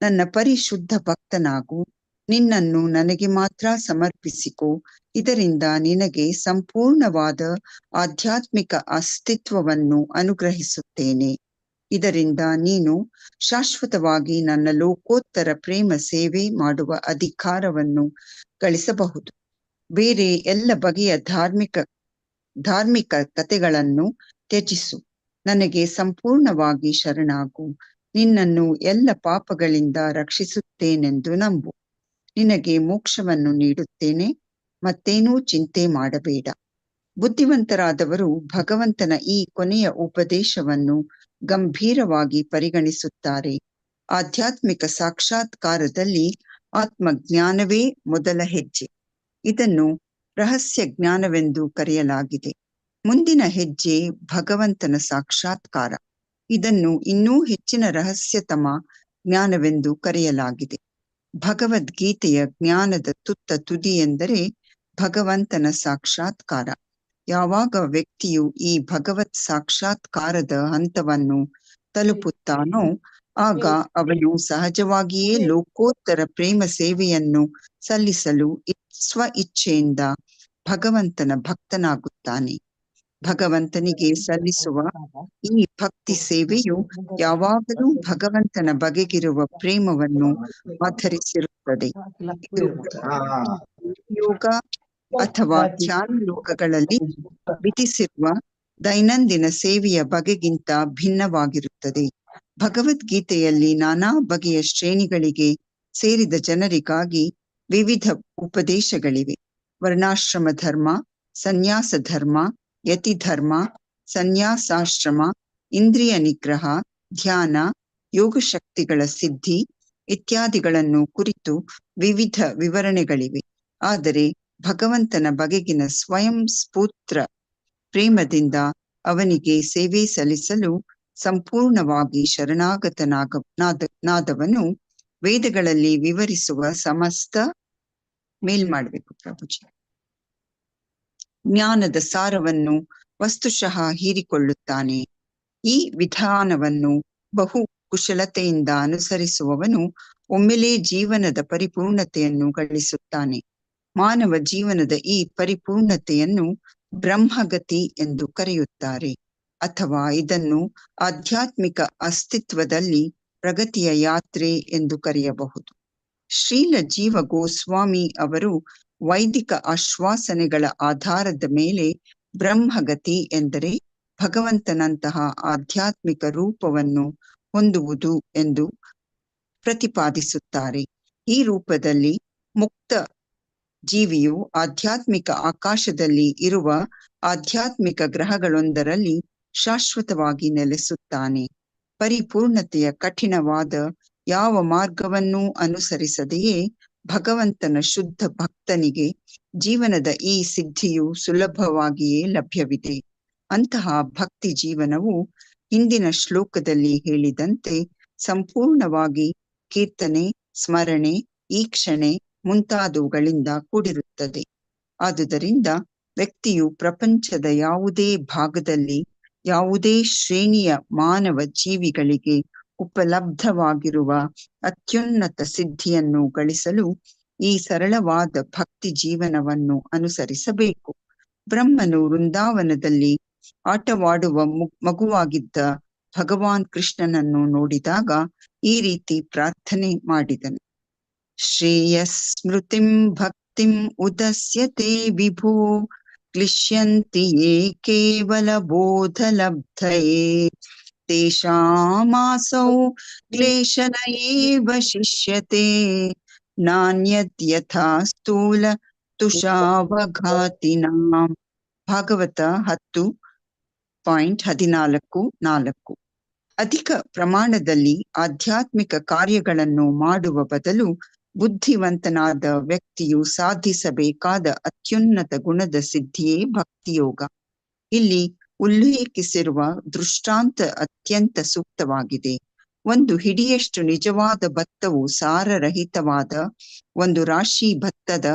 ನನ್ನ ಪರಿಶುದ್ಧ ಭಕ್ತನಾಗು. ನಿನ್ನನ್ನು ನನಗೆ ಮಾತ್ರ ಸಮರ್ಪಿಸಿಕೋ. ಇದರಿಂದ ನಿನಗೆ ಸಂಪೂರ್ಣವಾದ ಆಧ್ಯಾತ್ಮಿಕ ಅಸ್ತಿತ್ವವನ್ನು ಅನುಗ್ರಹಿಸುತ್ತೇನೆ. ಇದರಿಂದ ನೀನು ಶಾಶ್ವತವಾಗಿ ನನ್ನ ಲೋಕೋತ್ತರ ಪ್ರೇಮ ಸೇವೆ ಮಾಡುವ ಅಧಿಕಾರವನ್ನು ಗಳಿಸಬಹುದು. ಬೇರೆ ಎಲ್ಲ ಬಗೆಯ ಧಾರ್ಮಿಕ ಕಥೆಗಳನ್ನು ತ್ಯಜಿಸು. ನನಗೆ ಸಂಪೂರ್ಣವಾಗಿ ಶರಣಾಗು. ನಿನ್ನನ್ನು ಎಲ್ಲ ಪಾಪಗಳಿಂದ ರಕ್ಷಿಸುತ್ತೇನೆಂದು ನಂಬು. ನಿನಗೆ ಮೋಕ್ಷವನ್ನು ನೀಡುತ್ತೇನೆ, ಮತ್ತೇನೂ ಚಿಂತೆ ಮಾಡಬೇಡ. ಬುದ್ಧಿವಂತರಾದವರು ಭಗವಂತನ ಈ ಕೊನೆಯ ಉಪದೇಶವನ್ನು ಗಂಭೀರವಾಗಿ ಪರಿಗಣಿಸುತ್ತಾರೆ. ಆಧ್ಯಾತ್ಮಿಕ ಸಾಕ್ಷಾತ್ಕಾರದಲ್ಲಿ ಆತ್ಮಜ್ಞಾನವೇ ಮೊದಲ ಹೆಜ್ಜೆ. ಇದನ್ನು ರಹಸ್ಯ ಜ್ಞಾನವೆಂದು ಕರೆಯಲಾಗಿದೆ. ಮುಂದಿನ ಹೆಜ್ಜೆ ಭಗವಂತನ ಸಾಕ್ಷಾತ್ಕಾರ. ಇದನ್ನು ಇನ್ನೂ ಹೆಚ್ಚಿನ ರಹಸ್ಯತಮ ಜ್ಞಾನವೆಂದು ಕರೆಯಲಾಗಿದೆ. ಭಗವದ್ಗೀತೆಯ ಜ್ಞಾನದ ತುತ್ತ ತುದಿ ಎಂದರೆ ಭಗವಂತನ ಸಾಕ್ಷಾತ್ಕಾರ. ಯಾವಾಗ ವ್ಯಕ್ತಿಯು ಈ ಭಗವತ್ ಸಾಕ್ಷಾತ್ಕಾರದ ಹಂತವನ್ನು ತಲುಪುತ್ತಾನೋ ಆಗ ಅವನು ಸಹಜವಾಗಿಯೇ ಲೋಕೋತ್ತರ ಪ್ರೇಮ ಸೇವೆಯನ್ನು ಸಲ್ಲಿಸಲು ಸ್ವ ಇಚ್ಛೆಯಿಂದ ಭಗವಂತನ ಭಕ್ತನಾಗುತ್ತಾನೆ. ಭಗವಂತನಿಗೆ ಸಲ್ಲಿಸುವ ಈ ಭಕ್ತಿ ಸೇವೆಯು ಯಾವಾಗಲೂ ಭಗವಂತನ ಬಗೆಗಿರುವ ಪ್ರೇಮವನ್ನು ಆಧರಿಸಿರುತ್ತದೆ. ಇದು ಯೋಗ ಅಥವಾ ಧ್ಯಾನ ಲೋಕಗಳಲ್ಲಿ ವಿಧಿಸಿರುವ ದೈನಂದಿನ ಸೇವೆಯ ಬಗೆಗಿಂತ ಭಿನ್ನವಾಗಿರುತ್ತದೆ. ಭಗವದ್ಗೀತೆಯಲ್ಲಿ ನಾನಾ ಬಗೆಯ ಶ್ರೇಣಿಗಳಿಗೆ ಸೇರಿದ ಜನರಿಗಾಗಿ ವಿವಿಧ ಉಪದೇಶಗಳಿವೆ. ವರ್ಣಾಶ್ರಮ ಧರ್ಮ, ಸನ್ಯಾಸ ಧರ್ಮ, ಯತಿ ಧರ್ಮ, ಸನ್ಯಾಸಾಶ್ರಮ, ಇಂದ್ರಿಯ ನಿಗ್ರಹ, ಧ್ಯಾನ, ಯೋಗ ಶಕ್ತಿಗಳ ಸಿದ್ಧಿ ಇತ್ಯಾದಿಗಳನ್ನು ಕುರಿತು ವಿವಿಧ ವಿವರಣೆಗಳಿವೆ. ಆದರೆ ಭಗವಂತನ ಬಗೆಗಿನ ಸ್ವಯಂ ಸ್ಫೂರ್ತ ಪ್ರೇಮದಿಂದ ಅವನಿಗೆ ಸೇವೆ ಸಲ್ಲಿಸಲು ಸಂಪೂರ್ಣವಾಗಿ ಶರಣಾಗತನಾದವನು ವೇದಗಳಲ್ಲಿ ವಿವರಿಸುವ ಸಮಸ್ತ ಮೇಲ್ಮಾಡಬೇಕು ಪ್ರಭುಜಿ ಜ್ಞಾನದ ಸಾರವನ್ನು ವಸ್ತುಶಃ ಹೀರಿಕೊಳ್ಳುತ್ತಾನೆ. ಈ ವಿಧಾನವನ್ನು ಬಹು ಕುಶಲತೆಯಿಂದ ಅನುಸರಿಸುವವನು ಒಮ್ಮೆಲೇ ಜೀವನದ ಪರಿಪೂರ್ಣತೆಯನ್ನು ಗಳಿಸುತ್ತಾನೆ. ಮಾನವ ಜೀವನದ ಈ ಪರಿಪೂರ್ಣತೆಯನ್ನು ಬ್ರಹ್ಮಗತಿ ಎಂದು ಕರೆಯುತ್ತಾರೆ, ಅಥವಾ ಇದನ್ನು ಆಧ್ಯಾತ್ಮಿಕ ಅಸ್ತಿತ್ವದಲ್ಲಿ ಪ್ರಗತಿಯ ಯಾತ್ರೆ ಎಂದು ಕರೆಯಬಹುದು. ಶ್ರೀಲ ಜೀವ ಗೋಸ್ವಾಮಿ ಅವರು ವೈದಿಕ ಆಶ್ವಾಸನೆಗಳ ಆಧಾರದ ಮೇಲೆ ಬ್ರಹ್ಮಗತಿ ಎಂದರೆ ಭಗವಂತನಂತಹ ಆಧ್ಯಾತ್ಮಿಕ ರೂಪವನ್ನು ಹೊಂದುವುದು ಎಂದು ಪ್ರತಿಪಾದಿಸುತ್ತಾರೆ. ಈ ರೂಪದಲ್ಲಿ ಮುಕ್ತ ಜೀವಿಯು ಆಧ್ಯಾತ್ಮಿಕ ಆಕಾಶದಲ್ಲಿ ಇರುವ ಆಧ್ಯಾತ್ಮಿಕ ಗ್ರಹಗಳೊಂದರಲ್ಲಿ ಶಾಶ್ವತವಾಗಿ ನೆಲೆಸುತ್ತಾನೆ. ಪರಿಪೂರ್ಣತೆಯ ಕಠಿಣವಾದ ಯಾವ ಮಾರ್ಗವನ್ನೂ ಅನುಸರಿಸದೆಯೇ ಭಗವಂತನ ಶುದ್ಧ ಭಕ್ತನಿಗೆ ಜೀವನದ ಈ ಸಿದ್ಧಿಯು ಸುಲಭವಾಗಿಯೇ ಲಭ್ಯವಿದೆ. ಅಂತಹ ಭಕ್ತಿ ಜೀವನವು ಹಿಂದಿನ ಶ್ಲೋಕದಲ್ಲಿ ಹೇಳಿದಂತೆ ಸಂಪೂರ್ಣವಾಗಿ ಕೀರ್ತನೆ, ಸ್ಮರಣೆ, ಈಕ್ಷಣೆ ಮುಂತಾದವುಗಳಿಂದ ಕೂಡಿರುತ್ತದೆ. ಆದುದರಿಂದ ವ್ಯಕ್ತಿಯು ಪ್ರಪಂಚದ ಯಾವುದೇ ಭಾಗದಲ್ಲಿ ಯಾವುದೇ ಶ್ರೇಣಿಯ ಮಾನವ ಜೀವಿಗಳಿಗೆ ಉಪಲಬ್ಧವಾಗಿರುವ ಅತ್ಯುನ್ನತ ಸಿದ್ಧಿಯನ್ನು ಗಳಿಸಲು ಈ ಸರಳವಾದ ಭಕ್ತಿ ಜೀವನವನ್ನು ಅನುಸರಿಸಬೇಕು. ಬ್ರಹ್ಮನು ವೃಂದಾವನದಲ್ಲಿ ಆಟವಾಡುವ ಮಗುವಾಗಿದ್ದ ಭಗವಾನ್ ಕೃಷ್ಣನನ್ನು ನೋಡಿದಾಗ ಈ ರೀತಿ ಪ್ರಾರ್ಥನೆ ಮಾಡಿದನು. ಶ್ರೇಯಸ್ಮೃತಿಂ ಭಕ್ತಿಂ ಉದಸ್ಯತೆ ವಿಭೋ ಕ್ಲಿಶ್ಯಂತಿ ಯೇ ಕೇವಲ ಬೋಧಲಬ್ಧಯೇ ತೇಷಾಮಾಸೌ ಕ್ಲೇಶನ ಏವ ಶಿಷ್ಯತೆ ನಾನ್ಯದ್ ಯಥಾ ಸ್ಥೂಲ ತುಷಾವಘಾತಿನಾಂ. ಭಾಗವತ 10.14. ಅಧಿಕ ಪ್ರಮಾಣದಲ್ಲಿ ಆಧ್ಯಾತ್ಮಿಕ ಕಾರ್ಯಗಳನ್ನು ಮಾಡುವ ಬದಲು ಬುದ್ಧಿವಂತನಾದ ವ್ಯಕ್ತಿಯು ಸಾಧಿಸಬೇಕಾದ ಅತ್ಯುನ್ನತ ಗುಣದ ಸಿದ್ಧಿಯೇ ಭಕ್ತಿಯೋಗ. ಇಲ್ಲಿ ಉಲ್ಲೇಖಿಸಿರುವ ದೃಷ್ಟಾಂತ ಅತ್ಯಂತ ಸೂಕ್ತವಾಗಿದೆ. ಒಂದು ಹಿಡಿಯಷ್ಟು ನಿಜವಾದ ಭತ್ತವು ಸಾರರಹಿತವಾದ ಒಂದು ರಾಶಿ ಭತ್ತದ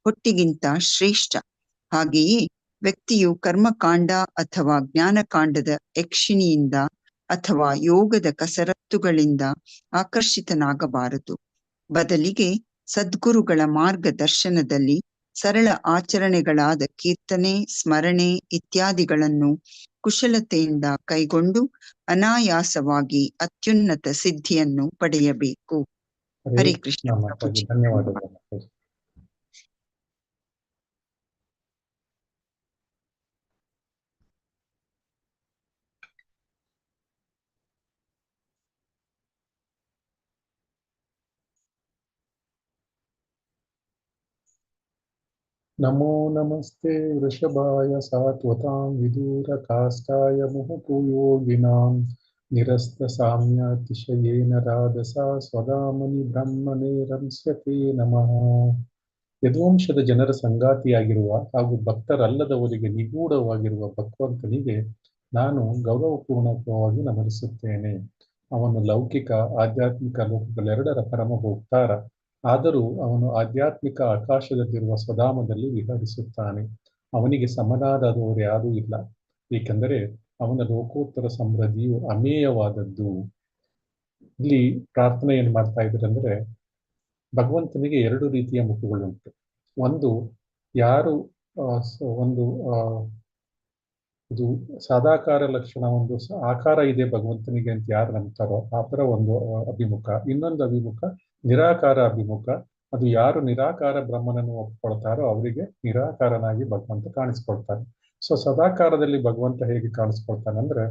ಹೊಟ್ಟಿಗಿಂತ ಶ್ರೇಷ್ಠ. ಹಾಗೆಯೇ ವ್ಯಕ್ತಿಯು ಕರ್ಮಕಾಂಡ ಅಥವಾ ಜ್ಞಾನಕಾಂಡದ ಯಕ್ಷಿಣಿಯಿಂದ ಅಥವಾ ಯೋಗದ ಕಸರತ್ತುಗಳಿಂದ ಆಕರ್ಷಿತನಾಗಬಾರದು. ಬದಲಿಗೆ ಸದ್ಗುರುಗಳ ಮಾರ್ಗದರ್ಶನದಲ್ಲಿ ಸರಳ ಆಚರಣೆಗಳಾದ ಕೀರ್ತನೆ, ಸ್ಮರಣೆ ಇತ್ಯಾದಿಗಳನ್ನು ಕುಶಲತೆಯಿಂದ ಕೈಗೊಂಡು ಅನಾಯಾಸವಾಗಿ ಅತ್ಯುನ್ನತ ಸಿದ್ಧಿಯನ್ನು ಪಡೆಯಬೇಕು. ಹರೇ ಕೃಷ್ಣ ಪ್ರಭುಜಿ. ಧನ್ಯವಾದಗಳು. ನಮೋ ನಮಸ್ತೆ ವೃಷಭಾಯ ಸಾತ್ವತಾಂ ವಿದೂರಕಾಷ್ಠಾಯ ಮುಹುಕು ಯೋಗಿನಾಂ ನಿರಸ್ತ ಸಾಮ್ಯಾತಿಶಯೇನ ರಾಧಸಾ ಸ್ವದಾಮನಿ ಬ್ರಹ್ಮನೇ ರಂಸ್ಯತೆ ನಮಃ. ಯದುವಂಶದ ಜನರ ಸಂಗಾತಿಯಾಗಿರುವ ಹಾಗೂ ಭಕ್ತರಲ್ಲದವರಿಗೆ ನಿಗೂಢವಾಗಿರುವ ಭಗವಂತನಿಗೆ ನಾನು ಗೌರವಪೂರ್ಣಕವಾಗಿ ನಮನಿಸುತ್ತೇನೆ. ಅವನು ಲೌಕಿಕ ಆಧ್ಯಾತ್ಮಿಕ ಲೋಕಗಳೆರಡರ ಪರಮ ಭೋಕ್ತಾರ. ಆದರೂ ಅವನು ಆಧ್ಯಾತ್ಮಿಕ ಆಕಾಶದಲ್ಲಿರುವ ಸ್ವಧಾಮದಲ್ಲಿ ವಿಹರಿಸುತ್ತಾನೆ. ಅವನಿಗೆ ಸಮನಾದವರು ಯಾರೂ ಇಲ್ಲ, ಏಕೆಂದರೆ ಅವನ ಲೋಕೋತ್ತರ ಸಮೃದ್ಧಿಯು ಅಮೇಯವಾದದ್ದು. ಇಲ್ಲಿ ಪ್ರಾರ್ಥನೆ ಏನ್ ಮಾಡ್ತಾ ಇದ್ದಾರೆ ಅಂದ್ರೆ, ಭಗವಂತನಿಗೆ ಎರಡು ರೀತಿಯ ಮುಖಗಳುಂಟು. ಒಂದು, ಯಾರು ಇದು ಸಾದಾಕಾರ ಲಕ್ಷಣ, ಒಂದು ಆಕಾರ ಇದೆ ಭಗವಂತನಿಗೆ ಅಂತ ಯಾರು ನಂಬ್ತಾರೋ ಆ ಥರ ಒಂದು ಅಭಿಮುಖ. ಇನ್ನೊಂದು ಅಭಿಮುಖ ನಿರಾಕಾರ ಅಭಿಮುಖ. ಅದು ಯಾರು ನಿರಾಕಾರ ಬ್ರಹ್ಮನನ್ನು ಒಪ್ಕೊಳ್ತಾರೋ ಅವರಿಗೆ ನಿರಾಕಾರನಾಗಿ ಭಗವಂತ ಕಾಣಿಸ್ಕೊಳ್ತಾನೆ. ಸೊ ಸದಾಕಾರದಲ್ಲಿ ಭಗವಂತ ಹೇಗೆ ಕಾಣಿಸ್ಕೊಳ್ತಾನೆ ಅಂದ್ರೆ,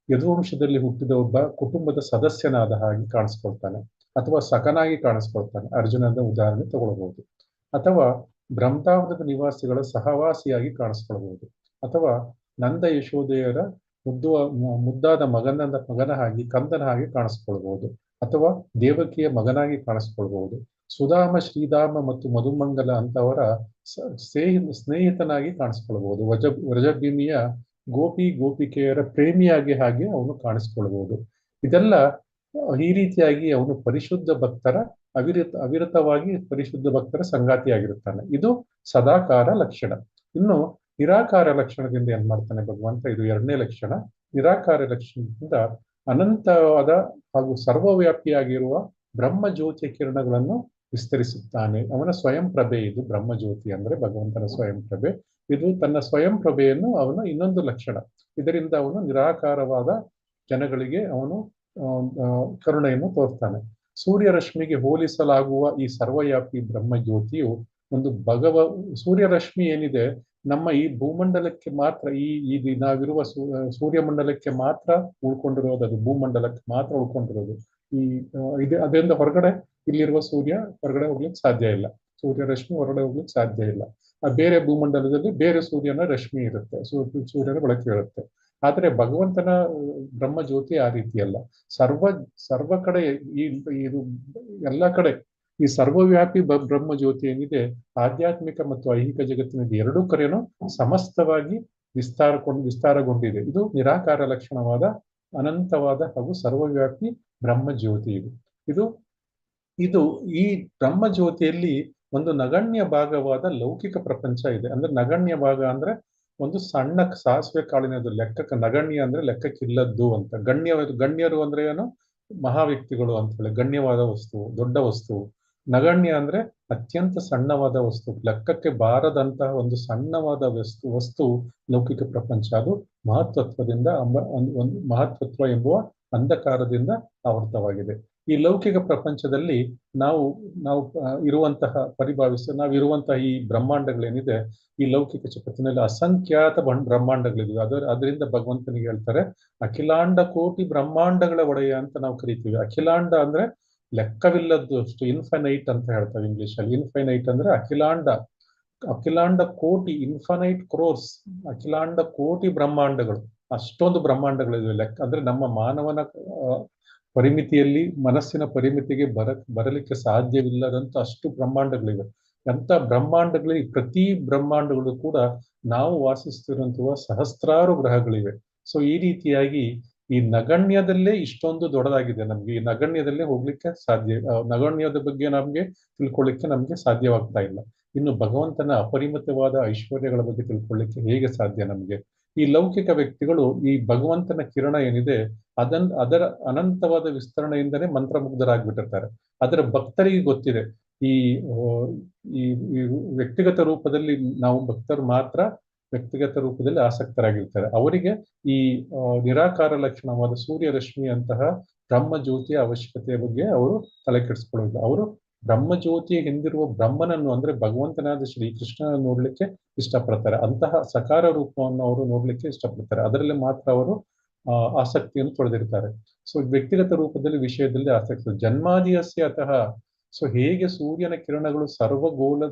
ಯದುವಂಶದಲ್ಲಿ ಹುಟ್ಟಿದ ಒಬ್ಬ ಕುಟುಂಬದ ಸದಸ್ಯನಾದ ಹಾಗೆ ಕಾಣಿಸ್ಕೊಳ್ತಾನೆ, ಅಥವಾ ಸಖನಾಗಿ ಕಾಣಿಸ್ಕೊಳ್ತಾನೆ. ಅರ್ಜುನದ ಉದಾಹರಣೆ ತಗೊಳ್ಬಹುದು. ಅಥವಾ ಬ್ರಹ್ಮಾವರದ ನಿವಾಸಿಗಳ ಸಹವಾಸಿಯಾಗಿ ಕಾಣಿಸ್ಕೊಳ್ಬಹುದು. ಅಥವಾ ನಂದ ಯಶೋದೆಯರ ಮುದ್ದಾದ ಮಗನ ಹಾಗೆ, ಕಂದನ ಹಾಗೆ ಕಾಣಿಸ್ಕೊಳ್ಬಹುದು. ಅಥವಾ ದೇವಕಿಯ ಮಗನಾಗಿ ಕಾಣಿಸ್ಕೊಳ್ಬಹುದು. ಸುಧಾಮ, ಶ್ರೀಧಾಮ ಮತ್ತು ಮಧುಮಂಗಲ ಅಂತವರ ಸ್ನೇಹಿತನಾಗಿ ಕಾಣಿಸ್ಕೊಳ್ಬಹುದು. ವ್ರಜಭೂಮಿಯ ಗೋಪಿಕೆಯರ ಪ್ರೇಮಿಯಾಗಿ ಹಾಗೆ ಅವನು ಕಾಣಿಸ್ಕೊಳ್ಬಹುದು. ಇದೆಲ್ಲ ಈ ರೀತಿಯಾಗಿ ಅವನು ಪರಿಶುದ್ಧ ಭಕ್ತರ ಅವಿರತವಾಗಿ ಪರಿಶುದ್ಧ ಭಕ್ತರ ಸಂಗಾತಿಯಾಗಿರುತ್ತಾನೆ. ಇದು ಸದಾಕಾರ ಲಕ್ಷಣ. ಇನ್ನು ನಿರಾಕಾರ ಲಕ್ಷಣದಿಂದ ಏನ್ ಮಾಡ್ತಾನೆ ಭಗವಂತ? ಇದು ಎರಡನೇ ಲಕ್ಷಣ. ನಿರಾಕಾರ ಲಕ್ಷಣದಿಂದ ಅನಂತವಾದ ಹಾಗೂ ಸರ್ವವ್ಯಾಪಿಯಾಗಿರುವ ಬ್ರಹ್ಮ ಜ್ಯೋತಿಯ ಕಿರಣಗಳನ್ನು ವಿಸ್ತರಿಸುತ್ತಾನೆ. ಅವನ ಸ್ವಯಂ ಪ್ರಭೆ ಇದು. ಬ್ರಹ್ಮ ಜ್ಯೋತಿ ಅಂದ್ರೆ ಭಗವಂತನ ಸ್ವಯಂ ಪ್ರಭೆ. ಇದು ತನ್ನ ಸ್ವಯಂ ಪ್ರಭೆಯನ್ನು ಅವನ ಇನ್ನೊಂದು ಲಕ್ಷಣ. ಇದರಿಂದ ಅವನು ನಿರಾಕಾರವಾದ ಜನಗಳಿಗೆ ಅವನು ಕರುಣೆಯನ್ನು ತೋರ್ತಾನೆ. ಸೂರ್ಯರಶ್ಮಿಗೆ ಹೋಲಿಸಲಾಗುವ ಈ ಸರ್ವವ್ಯಾಪಿ ಬ್ರಹ್ಮ ಜ್ಯೋತಿಯು ಒಂದು ಸೂರ್ಯರಶ್ಮಿ ಏನಿದೆ ನಮ್ಮ ಈ ಭೂಮಂಡಲಕ್ಕೆ ಮಾತ್ರ, ಈ ನಾವಿರುವ ಸೂರ್ಯಮಂಡಲಕ್ಕೆ ಮಾತ್ರ ಉಳ್ಕೊಂಡಿರೋದು. ಅದು ಭೂಮಂಡಲಕ್ಕೆ ಮಾತ್ರ ಉಳ್ಕೊಂಡಿರೋದು. ಅದರಿಂದ ಹೊರಗಡೆ ಇಲ್ಲಿರುವ ಸೂರ್ಯ ಹೊರಗಡೆ ಹೋಗ್ಲಿಕ್ಕೆ ಸಾಧ್ಯ ಇಲ್ಲ. ಸೂರ್ಯರಶ್ಮಿ ಹೊರಗಡೆ ಹೋಗ್ಲಿಕ್ಕೆ ಸಾಧ್ಯ ಇಲ್ಲ. ಬೇರೆ ಭೂಮಂಡಲದಲ್ಲಿ ಬೇರೆ ಸೂರ್ಯನ ರಶ್ಮಿ ಇರುತ್ತೆ, ಸೂರ್ಯನ ಬೆಳಕು ಇರುತ್ತೆ. ಆದ್ರೆ ಭಗವಂತನ ಬ್ರಹ್ಮ ಜ್ಯೋತಿ ಆ ರೀತಿಯಲ್ಲ. ಸರ್ವ ಕಡೆ ಇದು ಎಲ್ಲ ಕಡೆ ಈ ಸರ್ವವ್ಯಾಪಿ ಬ್ರಹ್ಮ ಜ್ಯೋತಿ ಏನಿದೆ, ಆಧ್ಯಾತ್ಮಿಕ ಮತ್ತು ಐಹಿಕ ಜಗತ್ತಿನಲ್ಲಿ ಎರಡೂ ಕಡೆನೂ ಸಮಸ್ತವಾಗಿ ವಿಸ್ತಾರಗೊಂಡಿದೆ. ಇದು ನಿರಾಕಾರ ಲಕ್ಷಣವಾದ ಅನಂತವಾದ ಹಾಗೂ ಸರ್ವವ್ಯಾಪಿ ಬ್ರಹ್ಮ ಜ್ಯೋತಿ. ಇದು ಈ ಬ್ರಹ್ಮ ಜ್ಯೋತಿಯಲ್ಲಿ ಒಂದು ನಗಣ್ಯ ಭಾಗವಾದ ಲೌಕಿಕ ಪ್ರಪಂಚ ಇದೆ. ಅಂದ್ರೆ ನಗಣ್ಯ ಭಾಗ ಅಂದ್ರೆ ಒಂದು ಸಣ್ಣ ಸಾಸಿವೆ ಕಾಳಿನದು ಲೆಕ್ಕಕ್ಕೆ. ನಗಣ್ಯ ಅಂದ್ರೆ ಲೆಕ್ಕಕ್ಕಿಲ್ಲದ್ದು ಅಂತ. ಗಣ್ಯರು ಅಂದ್ರೆ ಏನು? ಮಹಾ ವ್ಯಕ್ತಿಗಳು ಅಂತ ಹೇಳಿ, ಗಣ್ಯವಾದ ವಸ್ತು, ದೊಡ್ಡ ವಸ್ತು. ನಗಣ್ಯ ಅಂದ್ರೆ ಅತ್ಯಂತ ಸಣ್ಣವಾದ ವಸ್ತು, ಲೆಕ್ಕಕ್ಕೆ ಬಾರದಂತಹ ಒಂದು ಸಣ್ಣವಾದ ವಸ್ತು ಲೌಕಿಕ ಪ್ರಪಂಚ. ಅದು ಮಹತ್ವದಿಂದ ಒಂದು ಮಹತ್ವತ್ವ ಎಂಬುವ ಅಂಧಕಾರದಿಂದ ಆವೃತವಾಗಿದೆ. ಈ ಲೌಕಿಕ ಪ್ರಪಂಚದಲ್ಲಿ ನಾವು ಇರುವಂತಹ ನಾವಿರುವಂತಹ ಈ ಬ್ರಹ್ಮಾಂಡಗಳೇನಿದೆ, ಈ ಲೌಕಿಕ ಜಗತ್ತಿನಲ್ಲಿ ಅಸಂಖ್ಯಾತ ಬ್ರಹ್ಮಾಂಡಗಳಿವೆ. ಅದರಿಂದ ಭಗವಂತನಿಗೆ ಹೇಳ್ತಾರೆ ಅಖಿಲಾಂಡ ಕೋಟಿ ಬ್ರಹ್ಮಾಂಡಗಳ ಒಡೆಯ ಅಂತ ನಾವು ಕರಿತೀವಿ. ಅಖಿಲಾಂಡ ಅಂದ್ರೆ ಲೆಕ್ಕವಿಲ್ಲದ್ದು, ಅಷ್ಟು ಇನ್ಫೈನೈಟ್ ಅಂತ ಹೇಳ್ತಾರೆ ಇಂಗ್ಲಿಷ್ ಅಲ್ಲಿ. ಇನ್ಫೈನೈಟ್ ಅಂದ್ರೆ ಅಖಿಲಾಂಡ ಕೋಟಿ, ಇನ್ಫೈನೈಟ್ ಕ್ರೋರ್ಸ್, ಅಖಿಲಾಂಡ ಕೋಟಿ ಬ್ರಹ್ಮಾಂಡಗಳು. ಅಷ್ಟೊಂದು ಬ್ರಹ್ಮಾಂಡಗಳಿವೆ. ಲೆಕ್ಕ ಅಂದ್ರೆ ನಮ್ಮ ಮಾನವನ ಪರಿಮಿತಿಯಲ್ಲಿ, ಮನಸ್ಸಿನ ಪರಿಮಿತಿಗೆ ಬರಲಿಕ್ಕೆ ಸಾಧ್ಯವಿಲ್ಲದಂತ ಅಷ್ಟು ಬ್ರಹ್ಮಾಂಡಗಳಿವೆ. ಎಂತ ಬ್ರಹ್ಮಾಂಡಗಳು! ಪ್ರತಿ ಬ್ರಹ್ಮಾಂಡಗಳು ಕೂಡ ನಾವು ವಾಸಿಸ್ತಿರುವಂತಹ ಸಹಸ್ರಾರು ಗ್ರಹಗಳಿವೆ. ಸೊ ಈ ರೀತಿಯಾಗಿ ಈ ನಗಣ್ಯದಲ್ಲೇ ಇಷ್ಟೊಂದು ದೊಡ್ಡದಾಗಿದೆ. ನಮ್ಗೆ ಈ ನಗಣ್ಯದಲ್ಲೇ ಹೋಗ್ಲಿಕ್ಕೆ ಸಾಧ್ಯ, ನಗಣ್ಯದ ಬಗ್ಗೆ ನಮ್ಗೆ ತಿಳ್ಕೊಳ್ಳಿಕ್ಕೆ ನಮ್ಗೆ ಸಾಧ್ಯವಾಗ್ತಾ ಇಲ್ಲ. ಇನ್ನು ಭಗವಂತನ ಅಪರಿಮಿತವಾದ ಐಶ್ವರ್ಯಗಳ ಬಗ್ಗೆ ತಿಳ್ಕೊಳ್ಳಿಕ್ಕೆ ಹೇಗೆ ಸಾಧ್ಯ ನಮ್ಗೆ? ಈ ಲೌಕಿಕ ವ್ಯಕ್ತಿಗಳು ಈ ಭಗವಂತನ ಕಿರಣ ಏನಿದೆ ಅದರ ಅನಂತವಾದ ವಿಸ್ತರಣೆಯಿಂದನೇ ಮಂತ್ರಮುಗ್ಧರಾಗ್ಬಿಟ್ಟಿರ್ತಾರೆ. ಅದರ ಭಕ್ತರಿಗೆ ಗೊತ್ತಿದೆ. ಈ ವ್ಯಕ್ತಿಗತ ರೂಪದಲ್ಲಿ ನಾವು ಭಕ್ತರು ಮಾತ್ರ ವ್ಯಕ್ತಿಗತ ರೂಪದಲ್ಲಿ ಆಸಕ್ತರಾಗಿರ್ತಾರೆ. ಅವರಿಗೆ ಈ ನಿರಾಕಾರ ಲಕ್ಷಣವಾದ ಸೂರ್ಯರಶ್ಮಿ ಅಂತಹ ಬ್ರಹ್ಮ ಜ್ಯೋತಿಯ ಅವಶ್ಯಕತೆಯ ಬಗ್ಗೆ ಅವರು ತಲೆ ಕೆಡಿಸ್ಕೊಳ್ಳೋದಿಲ್ಲ. ಅವರು ಬ್ರಹ್ಮ ಜ್ಯೋತಿಯ ಹಿಂದಿರುವ ಬ್ರಹ್ಮನನ್ನು ಅಂದ್ರೆ ಭಗವಂತನಾದ ಶ್ರೀಕೃಷ್ಣನ ನೋಡ್ಲಿಕ್ಕೆ ಇಷ್ಟಪಡ್ತಾರೆ. ಅಂತಹ ಸಕಾರ ರೂಪವನ್ನು ಅವರು ನೋಡ್ಲಿಕ್ಕೆ ಇಷ್ಟಪಡ್ತಾರೆ. ಅದರಲ್ಲಿ ಮಾತ್ರ ಅವರು ಆಸಕ್ತಿಯನ್ನು ತೊಳೆದಿರ್ತಾರೆ. ಸೊ ವ್ಯಕ್ತಿಗತ ರೂಪದಲ್ಲಿ ವಿಷಯದಲ್ಲಿ ಆಸಕ್ತಿ. ಜನ್ಮಾದಿಯಸ್ಯ ಅತಃ ಸೊ ಹೇಗೆ ಸೂರ್ಯನ ಕಿರಣಗಳು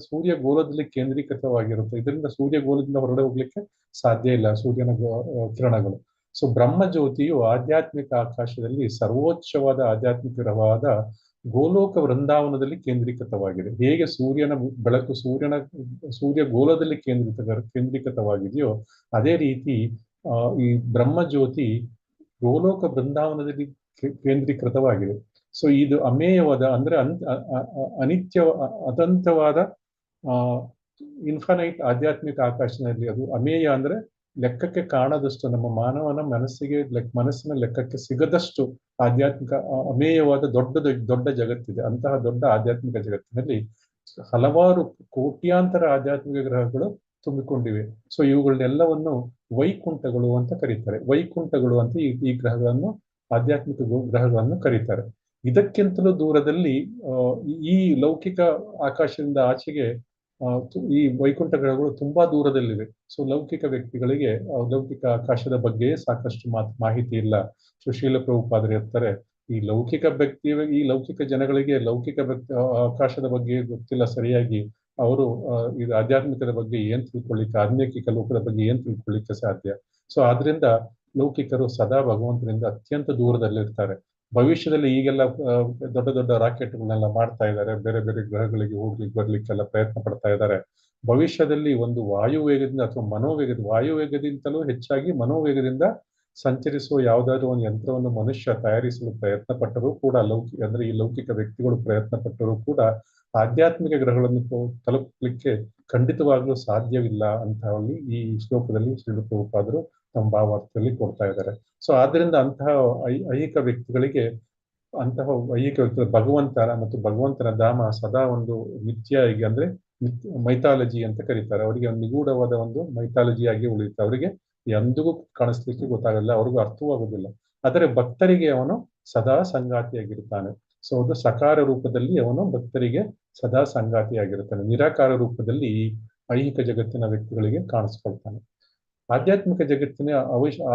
ಸೂರ್ಯ ಗೋಲದಲ್ಲಿ ಕೇಂದ್ರೀಕೃತವಾಗಿರುತ್ತೆ, ಇದರಿಂದ ಸೂರ್ಯ ಗೋಲದಿಂದ ಹೊರಗಡೆ ಹೋಗ್ಲಿಕ್ಕೆ ಸಾಧ್ಯ ಇಲ್ಲ ಸೂರ್ಯನ ಕಿರಣಗಳು. ಸೊ ಬ್ರಹ್ಮ ಜ್ಯೋತಿಯು ಆಧ್ಯಾತ್ಮಿಕ ಆಕಾಶದಲ್ಲಿ ಸರ್ವೋಚ್ಚವಾದ ಆಧ್ಯಾತ್ಮಿಕವಾದ ಗೋಲೋಕ ವೃಂದಾವನದಲ್ಲಿ ಕೇಂದ್ರೀಕೃತವಾಗಿದೆ. ಹೇಗೆ ಸೂರ್ಯನ ಬೆಳಕು ಸೂರ್ಯ ಗೋಲದಲ್ಲಿ ಕೇಂದ್ರೀಕೃತವಾಗಿದೆಯೋ ಅದೇ ರೀತಿ ಈ ಬ್ರಹ್ಮ ಜ್ಯೋತಿ ಗೋಲೋಕ ಬೃಂದಾವನದಲ್ಲಿ ಕೇಂದ್ರೀಕೃತವಾಗಿದೆ. ಸೊ ಇದು ಅಮೇಯವಾದ ಅಂದ್ರೆ ಅನಂತವಾದ ಇನ್ಫನೈಟ್ ಆಧ್ಯಾತ್ಮಿಕ ಆಕಾಶದಲ್ಲಿ, ಅದು ಅಮೇಯ ಅಂದ್ರೆ ಲೆಕ್ಕಕ್ಕೆ ಕಾಣದಷ್ಟು, ನಮ್ಮ ಮಾನವನ ಮನಸ್ಸಿನ ಲೆಕ್ಕಕ್ಕೆ ಸಿಗದಷ್ಟು ಆಧ್ಯಾತ್ಮಿಕ ಅಮೇಯವಾದ ದೊಡ್ಡ ಜಗತ್ತಿದೆ. ಅಂತಹ ದೊಡ್ಡ ಆಧ್ಯಾತ್ಮಿಕ ಜಗತ್ತಿನಲ್ಲಿ ಹಲವಾರು ಕೋಟ್ಯಾಂತರ ಆಧ್ಯಾತ್ಮಿಕ ಗ್ರಹಗಳು ತುಂಬಿಕೊಂಡಿವೆ. ಸೊ ಇವುಗಳನ್ನೆಲ್ಲವನ್ನು ವೈಕುಂಠಗಳು ಅಂತ ಕರೀತಾರೆ. ವೈಕುಂಠಗಳು ಅಂತ ಈ ಗ್ರಹಗಳನ್ನು, ಆಧ್ಯಾತ್ಮಿಕ ಗ್ರಹಗಳನ್ನು ಕರೀತಾರೆ. ಇದಕ್ಕಿಂತಲೂ ದೂರದಲ್ಲಿ ಈ ಲೌಕಿಕ ಆಕಾಶದಿಂದ ಆಚೆಗೆ ಈ ವೈಕುಂಠ ಗ್ರಹಗಳು ತುಂಬಾ ದೂರದಲ್ಲಿವೆ. ಸೊ ಲೌಕಿಕ ವ್ಯಕ್ತಿಗಳಿಗೆ ಲೌಕಿಕ ಆಕಾಶದ ಬಗ್ಗೆ ಸಾಕಷ್ಟು ಮಾಹಿತಿ ಇಲ್ಲ. ಸುಶೀಲ ಪ್ರಭುಪಾದರು ಇರ್ತಾರೆ, ಈ ಲೌಕಿಕ ಜನಗಳಿಗೆ ಲೌಕಿಕ ಆಕಾಶದ ಬಗ್ಗೆ ಗೊತ್ತಿಲ್ಲ ಸರಿಯಾಗಿ. ಅವರು ಇದು ಆಧ್ಯಾತ್ಮಿಕದ ಬಗ್ಗೆ ಏನ್ ತಿಳ್ಕೊಳ್ಳಿಕ್ಕೆ, ಆಧ್ಯಾತ್ಮಿಕ ಲೋಕದ ಬಗ್ಗೆ ಏನ್ ತಿಳ್ಕೊಳ್ಳಿಕ್ಕೆ ಸಾಧ್ಯ? ಸೊ ಆದ್ರಿಂದ ಲೌಕಿಕರು ಸದಾ ಭಗವಂತನಿಂದ ಅತ್ಯಂತ ದೂರದಲ್ಲಿರ್ತಾರೆ. ಭವಿಷ್ಯದಲ್ಲಿ ಈಗೆಲ್ಲ ದೊಡ್ಡ ರಾಕೆಟ್ಗಳನ್ನೆಲ್ಲ ಮಾಡ್ತಾ ಇದ್ದಾರೆ, ಬೇರೆ ಬೇರೆ ಗ್ರಹಗಳಿಗೆ ಹೋಗ್ಲಿಕ್ಕೆ ಬರ್ಲಿಕ್ಕೆಲ್ಲ ಪ್ರಯತ್ನ ಪಡ್ತಾ ಇದ್ದಾರೆ. ಭವಿಷ್ಯದಲ್ಲಿ ಒಂದು ವಾಯುವೇಗದಿಂದ ಅಥವಾ ವಾಯುವೇಗದಿಂದಲೂ ಹೆಚ್ಚಾಗಿ ಮನೋವೇಗದಿಂದ ಸಂಚರಿಸುವ ಯಾವುದಾದ್ರೂ ಒಂದು ಯಂತ್ರವನ್ನು ಮನುಷ್ಯ ತಯಾರಿಸಲು ಪ್ರಯತ್ನ ಪಟ್ಟರೂ ಕೂಡ, ಈ ಲೌಕಿಕ ವ್ಯಕ್ತಿಗಳು ಪ್ರಯತ್ನ ಪಟ್ಟರೂ ಕೂಡ ಆಧ್ಯಾತ್ಮಿಕ ಗ್ರಹಗಳನ್ನು ತಲುಪಲಿಕ್ಕೆ ಖಂಡಿತವಾಗ್ಲೂ ಸಾಧ್ಯವಿಲ್ಲ ಅಂತ ಹೇಳಿ ಈ ಶ್ಲೋಕದಲ್ಲಿ ಶ್ರೀ ಪ್ರಭುಪಾದರು ತಮ್ಮ ಭಾವಾರ್ಥದಲ್ಲಿ ಕೊಡ್ತಾ ಇದ್ದಾರೆ. ಸೊ ಆದ್ರಿಂದ ಅಂತಹ ಐಹಿಕ ವ್ಯಕ್ತಿಗಳಿಗೆ ಭಗವಂತನ ಮತ್ತು ಭಗವಂತನ ಧಾಮ ಸದಾ ಒಂದು ಮಿಥ್ಯಾಗಿ, ಅಂದ್ರೆ ಮೈಥಾಲಜಿ ಅಂತ ಕರೀತಾರೆ. ಅವರಿಗೆ ಒಂದು ನಿಗೂಢವಾದ ಒಂದು ಮೈಥಾಲಜಿಯಾಗಿ ಉಳಿಯುತ್ತೆ. ಅವರಿಗೆ ಎಂದಿಗೂ ಕಾಣಿಸ್ಲಿಕ್ಕೆ ಗೊತ್ತಾಗಲ್ಲ, ಅವ್ರಿಗೂ ಅರ್ಥವಾಗುವುದಿಲ್ಲ. ಆದರೆ ಭಕ್ತರಿಗೆ ಅವನು ಸದಾ ಸಂಗಾತಿಯಾಗಿರ್ತಾನೆ. ಸೊ ಅದು ಸಕಾರ ರೂಪದಲ್ಲಿ ಅವನು ಭಕ್ತರಿಗೆ ಸದಾ ಸಂಗಾತಿಯಾಗಿರ್ತಾನೆ, ನಿರಾಕಾರ ರೂಪದಲ್ಲಿ ಈ ಐಹಿಕ ಜಗತ್ತಿನ ವ್ಯಕ್ತಿಗಳಿಗೆ ಕಾಣಿಸ್ಕೊಳ್ತಾನೆ. ಆಧ್ಯಾತ್ಮಿಕ ಜಗತ್ತಿನ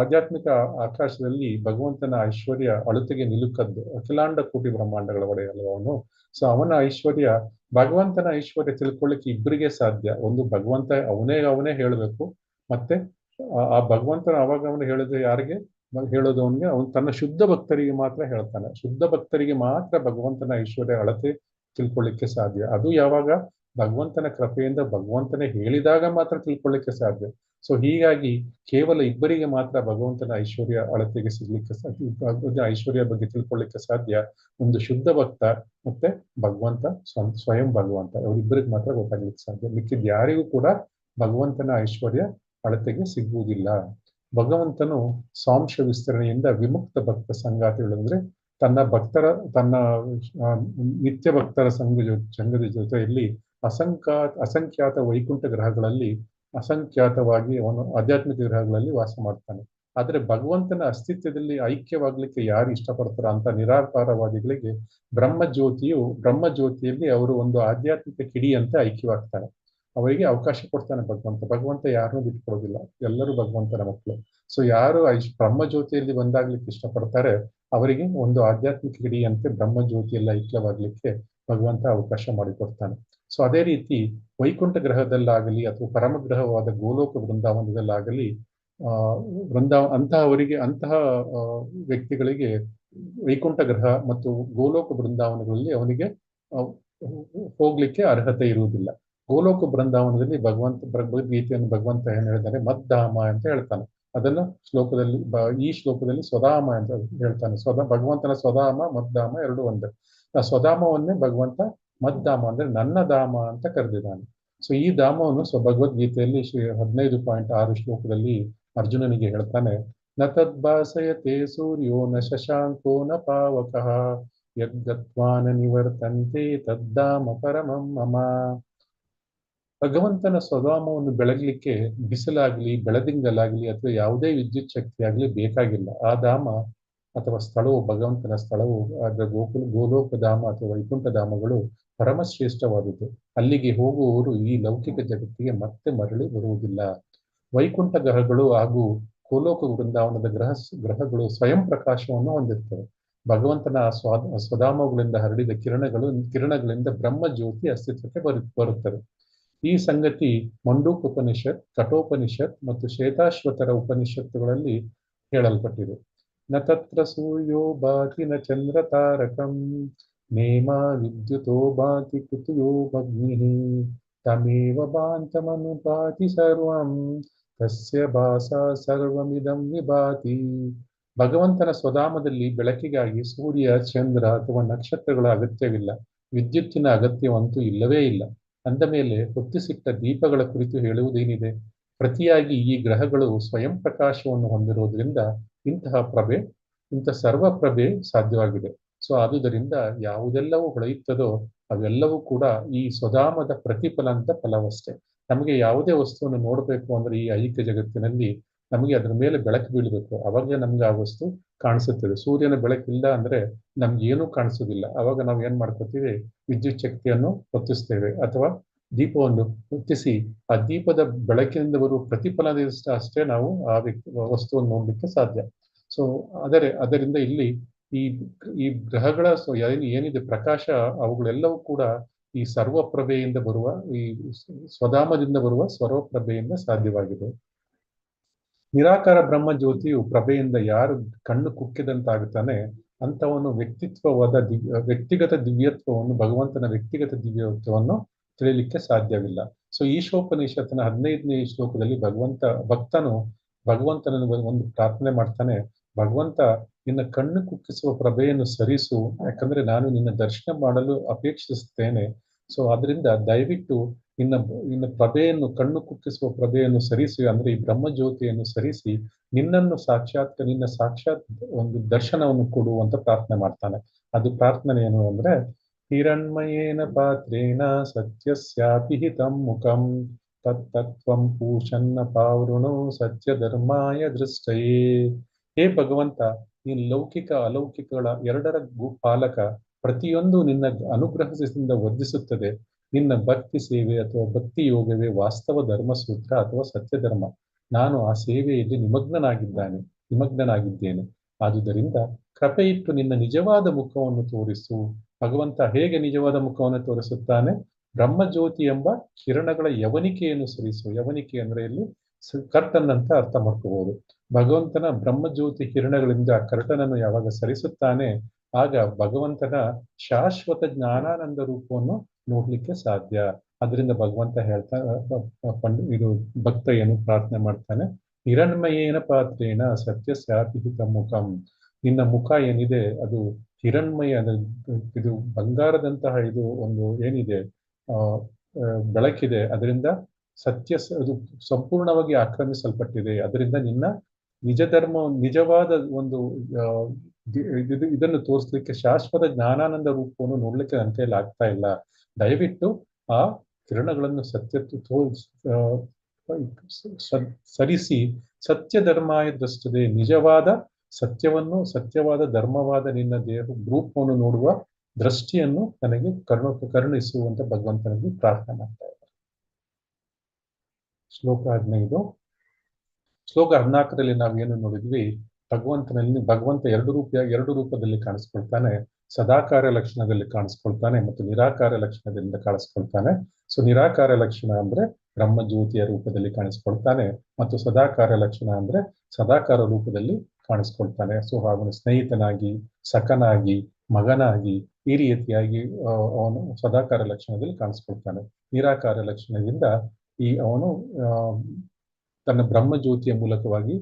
ಆಧ್ಯಾತ್ಮಿಕ ಆಕಾಶದಲ್ಲಿ ಭಗವಂತನ ಐಶ್ವರ್ಯ ಅಳುತೆಗೆ ನಿಲುಕದ್ದು, ಅಖಿಲಾಂಡ ಕೋಟಿ ಬ್ರಹ್ಮಾಂಡಗಳ ಒಡೆಯಲ್ಲ ಅವನು. ಸೊ ಅವನ ಐಶ್ವರ್ಯ, ಭಗವಂತನ ಐಶ್ವರ್ಯ ತಿಳ್ಕೊಳ್ಳಿಕ್ಕೆ ಇಬ್ಬರಿಗೆ ಸಾಧ್ಯ. ಒಂದು ಭಗವಂತ ಅವನೇ ಹೇಳಬೇಕು, ಮತ್ತೆ ಆ ಭಗವಂತನ ಅವಾಗ ಅವನು ಹೇಳಿದ್ರೆ ಯಾರಿಗೆ ಹೇಳೋದು? ಅವನು ತನ್ನ ಶುದ್ಧ ಭಕ್ತರಿಗೆ ಮಾತ್ರ ಹೇಳ್ತಾನೆ. ಶುದ್ಧ ಭಕ್ತರಿಗೆ ಮಾತ್ರ ಭಗವಂತನ ಐಶ್ವರ್ಯ ಅಳತೆ ತಿಳ್ಕೊಳ್ಳಿಕ್ಕೆ ಸಾಧ್ಯ. ಅದು ಯಾವಾಗ ಭಗವಂತನ ಕೃಪೆಯಿಂದ ಭಗವಂತನೇ ಹೇಳಿದಾಗ ಮಾತ್ರ ತಿಳ್ಕೊಳ್ಳಿಕ್ಕೆ ಸಾಧ್ಯ. ಸೊ ಹೀಗಾಗಿ ಕೇವಲ ಇಬ್ಬರಿಗೆ ಮಾತ್ರ ಭಗವಂತನ ಐಶ್ವರ್ಯ ಅಳತೆಗೆ ಸಿಗ್ಲಿಕ್ಕೆ ಸಾಧ್ಯ, ಐಶ್ವರ್ಯ ಬಗ್ಗೆ ತಿಳ್ಕೊಳ್ಳಿಕ್ಕೆ ಸಾಧ್ಯ. ಒಂದು ಶುದ್ಧ ಭಕ್ತ ಮತ್ತೆ ಭಗವಂತ ಸ್ವಯಂ ಭಗವಂತ, ಅವರಿಬ್ಬರಿಗೆ ಮಾತ್ರ ಗೊತ್ತಾಗ್ಲಿಕ್ಕೆ ಸಾಧ್ಯ. ಮಿಕ್ಕಿದ ಯಾರಿಗೂ ಕೂಡ ಭಗವಂತನ ಐಶ್ವರ್ಯ ಅಳತೆಗೆ ಸಿಗುವುದಿಲ್ಲ. ಭಗವಂತನು ಸಾಂಶ ವಿಸ್ತರಣೆಯಿಂದ ವಿಮುಕ್ತ ಭಕ್ತ ಸಂಗಾತಿಗಳು, ಅಂದ್ರೆ ತನ್ನ ನಿತ್ಯ ಭಕ್ತರ ಸಂಘದ ಜೊತೆಯಲ್ಲಿ ಅಸಂಖ್ಯಾತ ವೈಕುಂಠ ಗ್ರಹಗಳಲ್ಲಿ ಅಸಂಖ್ಯಾತವಾಗಿ ಅವನು ಆಧ್ಯಾತ್ಮಿಕ ಗ್ರಹಗಳಲ್ಲಿ ವಾಸ ಮಾಡ್ತಾನೆ. ಆದ್ರೆ ಭಗವಂತನ ಅಸ್ತಿತ್ವದಲ್ಲಿ ಐಕ್ಯವಾಗ್ಲಿಕ್ಕೆ ಯಾರು ಇಷ್ಟಪಡ್ತಾರ ಅಂತ ನಿರಾಕಾರವಾದಿಗಳಿಗೆ ಬ್ರಹ್ಮ ಜ್ಯೋತಿಯಲ್ಲಿ ಅವರು ಒಂದು ಆಧ್ಯಾತ್ಮಿಕ ಕಿಡಿಯಂತೆ ಐಕ್ಯವಾಗ್ತಾರೆ. ಅವರಿಗೆ ಅವಕಾಶ ಕೊಡ್ತಾನೆ ಭಗವಂತ ಯಾರನ್ನೂ ಬಿಟ್ಕೊಡೋದಿಲ್ಲ, ಎಲ್ಲರೂ ಭಗವಂತನ ಮಕ್ಕಳು. ಸೊ ಯಾರು ಬ್ರಹ್ಮ ಜ್ಯೋತಿಯಲ್ಲಿ ಒಂದಾಗ್ಲಿಕ್ಕೆ ಇಷ್ಟಪಡ್ತಾರೆ ಅವರಿಗೆ ಒಂದು ಆಧ್ಯಾತ್ಮಿಕ ಕಿಡಿಯಂತೆ ಬ್ರಹ್ಮ ಜ್ಯೋತಿಯಲ್ಲಿ ಐಕ್ಯವಾಗ್ಲಿಕ್ಕೆ ಭಗವಂತ ಅವಕಾಶ ಮಾಡಿಕೊಡ್ತಾನೆ. ಸೊ ಅದೇ ರೀತಿ ವೈಕುಂಠ ಗ್ರಹದಲ್ಲಾಗಲಿ ಅಥವಾ ಪರಮಗ್ರಹವಾದ ಗೋಲೋಕ ವೃಂದಾವನದಲ್ಲಾಗಲಿ ಅಂತಹ ವ್ಯಕ್ತಿಗಳಿಗೆ ವೈಕುಂಠ ಗ್ರಹ ಮತ್ತು ಗೋಲೋಕ ಬೃಂದಾವನಗಳಲ್ಲಿ ಅವನಿಗೆ ಹೋಗ್ಲಿಕ್ಕೆ ಅರ್ಹತೆ ಇರುವುದಿಲ್ಲ. ಗೋಲೋಕ ಬೃಂದಾವನದಲ್ಲಿ ಭಗವದ್ಗೀತೆಯನ್ನು ಭಗವಂತ ಏನ್ ಹೇಳಿದಾನೆ, ಮದ್ದಾಮ ಅಂತ ಹೇಳ್ತಾನೆ. ಅದನ್ನು ಈ ಶ್ಲೋಕದಲ್ಲಿ ಸ್ವಧಾಮ ಅಂತ ಹೇಳ್ತಾನೆ. ಭಗವಂತನ ಸ್ವಧಾಮ ಮದ್ದಾಮ ಎರಡು ಒಂದೇ. ಆ ಸ್ವಧಾಮವನ್ನೇ ಭಗವಂತ ಮದ್ದಾಮ ಅಂದ್ರೆ ನನ್ನ ಧಾಮ ಅಂತ ಕರೆದಿದ್ದಾನೆ. ಸೊ ಈ ಧಾಮವನ್ನು ಭಗವದ್ಗೀತೆಯಲ್ಲಿ 15.6 ಶ್ಲೋಕದಲ್ಲಿ ಅರ್ಜುನನಿಗೆ ಹೇಳ್ತಾನೆ, ನ ತದ್ಭಾಸಯತೆ ಸೂರ್ಯೋ ನ ಶಶಾಂಕೋ ನ ಪಾವಕಃ ಯದ್ಗತ್ವಾನ ನಿವರ್ತಂತೆ ತದ್ದಾಮ ಪರಮಂ ಮಮ. ಭಗವಂತನ ಸ್ವಧಾಮವನ್ನು ಬೆಳಗ್ಲಿಕ್ಕೆ ಬಿಸಿಲಾಗ್ಲಿ ಬೆಳದಿಂಗಲಾಗ್ಲಿ ಅಥವಾ ಯಾವುದೇ ವಿದ್ಯುತ್ ಶಕ್ತಿ ಆಗ್ಲಿ ಬೇಕಾಗಿಲ್ಲ. ಆ ಧಾಮ ಅಥವಾ ಸ್ಥಳವು, ಭಗವಂತನ ಸ್ಥಳವು, ಅದರ ಗೋಲೋಕ ಧಾಮ ಅಥವಾ ವೈಕುಂಠ ಧಾಮಗಳು ಪರಮಶ್ರೇಷ್ಠವಾದುದು. ಅಲ್ಲಿಗೆ ಹೋಗುವವರು ಈ ಲೌಕಿಕ ಜಗತ್ತಿಗೆ ಮತ್ತೆ ಮರಳಿ ಬರುವುದಿಲ್ಲ. ವೈಕುಂಠ ಗ್ರಹಗಳು ಹಾಗೂ ಗೋಲೋಕ ವೃಂದಾವನದ ಗ್ರಹಗಳು ಸ್ವಯಂ ಪ್ರಕಾಶವನ್ನು ಹೊಂದಿರ್ತವೆ. ಭಗವಂತನ ಸ್ವಧಾಮಗಳಿಂದ ಹರಡಿದ ಕಿರಣಗಳಿಂದ ಬ್ರಹ್ಮ ಜ್ಯೋತಿ ಅಸ್ತಿತ್ವಕ್ಕೆ ಬರುತ್ತದೆ. ಈ ಸಂಗತಿ ಮಂಡೂಕೋಪನಿಷತ್, ಕಠೋಪನಿಷತ್ ಮತ್ತು ಶ್ವೇತಾಶ್ವತರ ಉಪನಿಷತ್ತುಗಳಲ್ಲಿ ಹೇಳಲ್ಪಟ್ಟಿದೆ. ನ ತತ್ರ ಸೂರ್ಯೋ ಭಾತಿ ನ ಚಂದ್ರ ತಾರಕಂ ನೇಮ ವಿದ್ಯುತೋ ಭಾತಿ ಕುತುಯೋ ಅಗ್ನಿಃ ತಮೇವ ಭಾಂತಮನುಭಾತಿ ಸರ್ವಂ ತಸ್ಯ ಭಾಸಾ ಸರ್ವಮಿದಂ ವಿಭಾತಿ. ಭಗವಂತನ ಸ್ವಧಾಮದಲ್ಲಿ ಬೆಳಕಿಗಾಗಿ ಸೂರ್ಯ, ಚಂದ್ರ ಅಥವಾ ನಕ್ಷತ್ರಗಳ ಅಗತ್ಯವಿಲ್ಲ. ವಿದ್ಯುತ್ತಿನ ಅಗತ್ಯವಂತೂ ಇಲ್ಲವೇ ಇಲ್ಲ. ಅಂದ ಮೇಲೆ ಹೊತ್ತಿಸಿಟ್ಟ ದೀಪಗಳ ಕುರಿತು ಹೇಳುವುದೇನಿದೆ? ಪ್ರತಿಯಾಗಿ ಈ ಗ್ರಹಗಳು ಸ್ವಯಂ ಪ್ರಕಾಶವನ್ನು ಹೊಂದಿರುವುದರಿಂದ ಇಂಥ ಸರ್ವ ಪ್ರಭೆ ಸಾಧ್ಯವಾಗಿದೆ. ಸೊ ಆದುದರಿಂದ ಯಾವುದೆಲ್ಲವೂ ಹೊಳೆಯುತ್ತದೋ ಅವೆಲ್ಲವೂ ಕೂಡ ಈ ಸ್ವಧಾಮದ ಪ್ರತಿಫಲನದ ಫಲವಷ್ಟೇ. ನಮಗೆ ಯಾವುದೇ ವಸ್ತುವನ್ನು ನೋಡಬೇಕು ಅಂದ್ರೆ ಈ ಐಕ್ಯ ಜಗತ್ತಿನಲ್ಲಿ ನಮಗೆ ಅದರ ಮೇಲೆ ಬೆಳಕು ಬೀಳಬೇಕು, ಅವಾಗ ನಮ್ಗೆ ಆ ವಸ್ತು ಕಾಣಿಸುತ್ತದೆ. ಸೂರ್ಯನ ಬೆಳಕಿಲ್ಲ ಅಂದ್ರೆ ನಮ್ಗೆ ಏನೂ ಕಾಣಿಸೋದಿಲ್ಲ. ಅವಾಗ ನಾವು ಏನ್ ಮಾಡ್ಕೋತೀವಿ? ವಿದ್ಯುತ್ ಶಕ್ತಿಯನ್ನು ಹೊತ್ತಿಸ್ತೇವೆ ಅಥವಾ ದೀಪವನ್ನು ಹೊತ್ತಿಸಿ ಆ ದೀಪದ ಬೆಳಕಿನಿಂದ ಬರುವ ಪ್ರತಿಫಲನದಿಂದ ಅಷ್ಟೇ ನಾವು ಆ ವಸ್ತುವನ್ನು ನೋಡ್ಲಿಕ್ಕೆ ಸಾಧ್ಯ. ಸೊ ಅದರಿಂದ ಇಲ್ಲಿ ಈ ಗ್ರಹಗಳ ಏನಿದೆ ಪ್ರಕಾಶ, ಅವುಗಳೆಲ್ಲವೂ ಕೂಡ ಈ ಸರ್ವಪ್ರಭೆಯಿಂದ ಬರುವ, ಈ ಸ್ವಧಾಮದಿಂದ ಬರುವ ಸರ್ವಪ್ರಭೆಯಿಂದ ಸಾಧ್ಯವಾಗಿದೆ. ನಿರಾಕಾರ ಬ್ರಹ್ಮ ಜ್ಯೋತಿಯು ಪ್ರಭೆಯಿಂದ ಯಾರು ಕಣ್ಣು ಕುಕ್ಕಿದಂತಾಗುತ್ತಾನೆ ಅಂತವನು ವ್ಯಕ್ತಿಗತ ದಿವ್ಯತ್ವವನ್ನು, ಭಗವಂತನ ವ್ಯಕ್ತಿಗತ ದಿವ್ಯತ್ವವನ್ನು ತಿಳಿಯಲಿಕ್ಕೆ ಸಾಧ್ಯವಿಲ್ಲ. ಸೊ ಈಶೋಪನಿಷತ್ತಿನ 15ನೇ ಶ್ಲೋಕದಲ್ಲಿ ಭಕ್ತನು ಭಗವಂತನನ್ನು ಒಂದು ಪ್ರಾರ್ಥನೆ ಮಾಡ್ತಾನೆ. ಭಗವಂತ, ನಿನ್ನ ಕಣ್ಣು ಕುಕ್ಕಿಸುವ ಪ್ರಭೆಯನ್ನು ಸರಿಸು, ಯಾಕಂದ್ರೆ ನಾನು ನಿನ್ನ ದರ್ಶನ ಮಾಡಲು ಅಪೇಕ್ಷಿಸುತ್ತೇನೆ. ಸೊ ಅದರಿಂದ ದಯವಿಟ್ಟು ನಿನ್ನ ಪ್ರಭೆಯನ್ನು, ಕಣ್ಣು ಕುಕ್ಕಿಸುವ ಪ್ರಭೆಯನ್ನು ಸರಿಸಿ, ಅಂದ್ರೆ ಈ ಬ್ರಹ್ಮಜ್ಯೋತಿಯನ್ನು ಸರಿಸಿ ನಿನ್ನ ಸಾಕ್ಷಾತ್ ಒಂದು ದರ್ಶನವನ್ನು ಕೊಡುವಂತ ಪ್ರಾರ್ಥನೆ ಮಾಡ್ತಾನೆ. ಅದು ಪ್ರಾರ್ಥನೆ ಏನು ಅಂದ್ರೆ, ಹಿರಣ್ಮಯೇನ ಪಾತ್ರೇಣ ಸತ್ಯಸ್ಯಾಪಿ ಹಿತಂ ಮುಖಂ ತತ್ತತ್ವಂ ಪೂಷನ್ನ ಪಾವೃಣೋ ಸತ್ಯ ಧರ್ಮಾಯ ದೃಷ್ಟಯೇ. ಹೇ ಭಗವಂತ, ನೀನು ಲೌಕಿಕ ಅಲೌಕಿಕಗಳ ಎರಡರ ಪಾಲಕ. ಪ್ರತಿಯೊಂದು ನಿನ್ನ ಅನುಗ್ರಹದಿಂದ ವರ್ಧಿಸುತ್ತದೆ. ನಿನ್ನ ಭಕ್ತಿ ಸೇವೆ ಅಥವಾ ಭಕ್ತಿ ಯೋಗವೇ ವಾಸ್ತವ ಧರ್ಮಸೂತ್ರ ಅಥವಾ ಸತ್ಯ ಧರ್ಮ. ನಾನು ಆ ಸೇವೆಯಲ್ಲಿ ನಿಮಗ್ನನಾಗಿದ್ದೇನೆ. ಆದುದರಿಂದ ಕೃಪೆ ಇಟ್ಟು ನಿನ್ನ ನಿಜವಾದ ಮುಖವನ್ನು ತೋರಿಸು. ಭಗವಂತ ಹೇಗೆ ನಿಜವಾದ ಮುಖವನ್ನು ತೋರಿಸುತ್ತಾನೆ? ಬ್ರಹ್ಮಜ್ಯೋತಿ ಎಂಬ ಕಿರಣಗಳ ಯವನಿಕೆಯನ್ನು ಸರಿಸು. ಯವನಿಕೆ ಅಂದ್ರೆ ಇಲ್ಲಿ ಕರ್ಟನ್ ಅಂತ ಅರ್ಥ ಮಾಡ್ಕೋಬಹುದು. ಭಗವಂತನ ಬ್ರಹ್ಮಜ್ಯೋತಿ ಕಿರಣಗಳಿಂದ ಕರ್ಟನನ್ನು ಯಾವಾಗ ಸರಿಸುತ್ತಾನೆ, ಆಗ ಭಗವಂತನ ಶಾಶ್ವತ ಜ್ಞಾನಾನಂದ ರೂಪವನ್ನು ನೋಡ್ಲಿಕ್ಕೆ ಸಾಧ್ಯ. ಅದರಿಂದ ಭಗವಂತ ಇದು ಭಕ್ತ ಏನು ಪ್ರಾರ್ಥನೆ ಮಾಡ್ತಾನೆ? ಹಿರಣ್ಮಯೇನ ಪಾತ್ರೇಣ ಸತ್ಯಸ್ಯಾಪಿ ಹಿತಂ ಮುಖಂ. ನಿನ್ನ ಮುಖ ಏನಿದೆ ಅದು ಹಿರಣ್ಮಯ, ಇದು ಬಂಗಾರದಂತಹ ಇದು ಒಂದು ಏನಿದೆ ಬೆಳಕಿದೆ. ಅದರಿಂದ ಅದು ಸಂಪೂರ್ಣವಾಗಿ ಆಕ್ರಮಿಸಲ್ಪಟ್ಟಿದೆ. ಅದರಿಂದ ನಿನ್ನ ನಿಜವಾದ ಒಂದು ಇದನ್ನು ತೋರಿಸ್ಲಿಕ್ಕೆ ಶಾಶ್ವತ ಜ್ಞಾನಾನಂದ ರೂಪವನ್ನು ನೋಡ್ಲಿಕ್ಕೆ ನನ್ನ ಕೈಯಲ್ಲಿ ಆಗ್ತಾ ಇಲ್ಲ. ದಯವಿಟ್ಟು ಆ ಕಿರಣಗಳನ್ನು ಸರಿಸಿ ಸತ್ಯ ಧರ್ಮಾಯ ದೃಷ್ಟದೆ, ನಿಜವಾದ ಸತ್ಯವನ್ನು, ಸತ್ಯವಾದ ಧರ್ಮವಾದ ನಿನ್ನ ರೂಪವನ್ನು ನೋಡುವ ದೃಷ್ಟಿಯನ್ನು ನನಗೆ ಕರುಣಿಸುವಂತ ಭಗವಂತನಿಗೆ ಪ್ರಾರ್ಥನೆ ಮಾಡ್ತಾ ಇದ್ದಾರೆ. ಶ್ಲೋಕ 15. ಶ್ಲೋಕ 14ರಲ್ಲಿ ನಾವೇನು ನೋಡಿದ್ವಿ? ಭಗವಂತ ಎರಡು ರೂಪದಲ್ಲಿ ಕಾಣಿಸ್ಕೊಳ್ತಾನೆ. ಸದಾಕಾರ ಲಕ್ಷಣದಲ್ಲಿ ಕಾಣಿಸ್ಕೊಳ್ತಾನೆ ಮತ್ತು ನಿರಾಕಾರ ಲಕ್ಷಣದಿಂದ ಕಾಣಿಸ್ಕೊಳ್ತಾನೆ. ಸೊ ನಿರಾಕಾರ ಲಕ್ಷಣ ಅಂದ್ರೆ ಬ್ರಹ್ಮಜ್ಯೋತಿಯ ರೂಪದಲ್ಲಿ ಕಾಣಿಸ್ಕೊಳ್ತಾನೆ ಮತ್ತು ಸದಾಕಾರ ಲಕ್ಷಣ ಅಂದ್ರೆ ಸದಾಕಾರ ರೂಪದಲ್ಲಿ ಕಾಣಿಸ್ಕೊಳ್ತಾನೆ. ಸೊ ಅವನು ಸ್ನೇಹಿತನಾಗಿ, ಸಖನಾಗಿ, ಮಗನಾಗಿ ಈ ರೀತಿಯಾಗಿ ಅವನು ಸದಾಕಾರ ಲಕ್ಷಣದಲ್ಲಿ ಕಾಣಿಸ್ಕೊಳ್ತಾನೆ. ನಿರಾಕಾರ ಲಕ್ಷಣದಿಂದ ಅವನು ತನ್ನ ಬ್ರಹ್ಮಜ್ಯೋತಿಯ ಮೂಲಕವಾಗಿ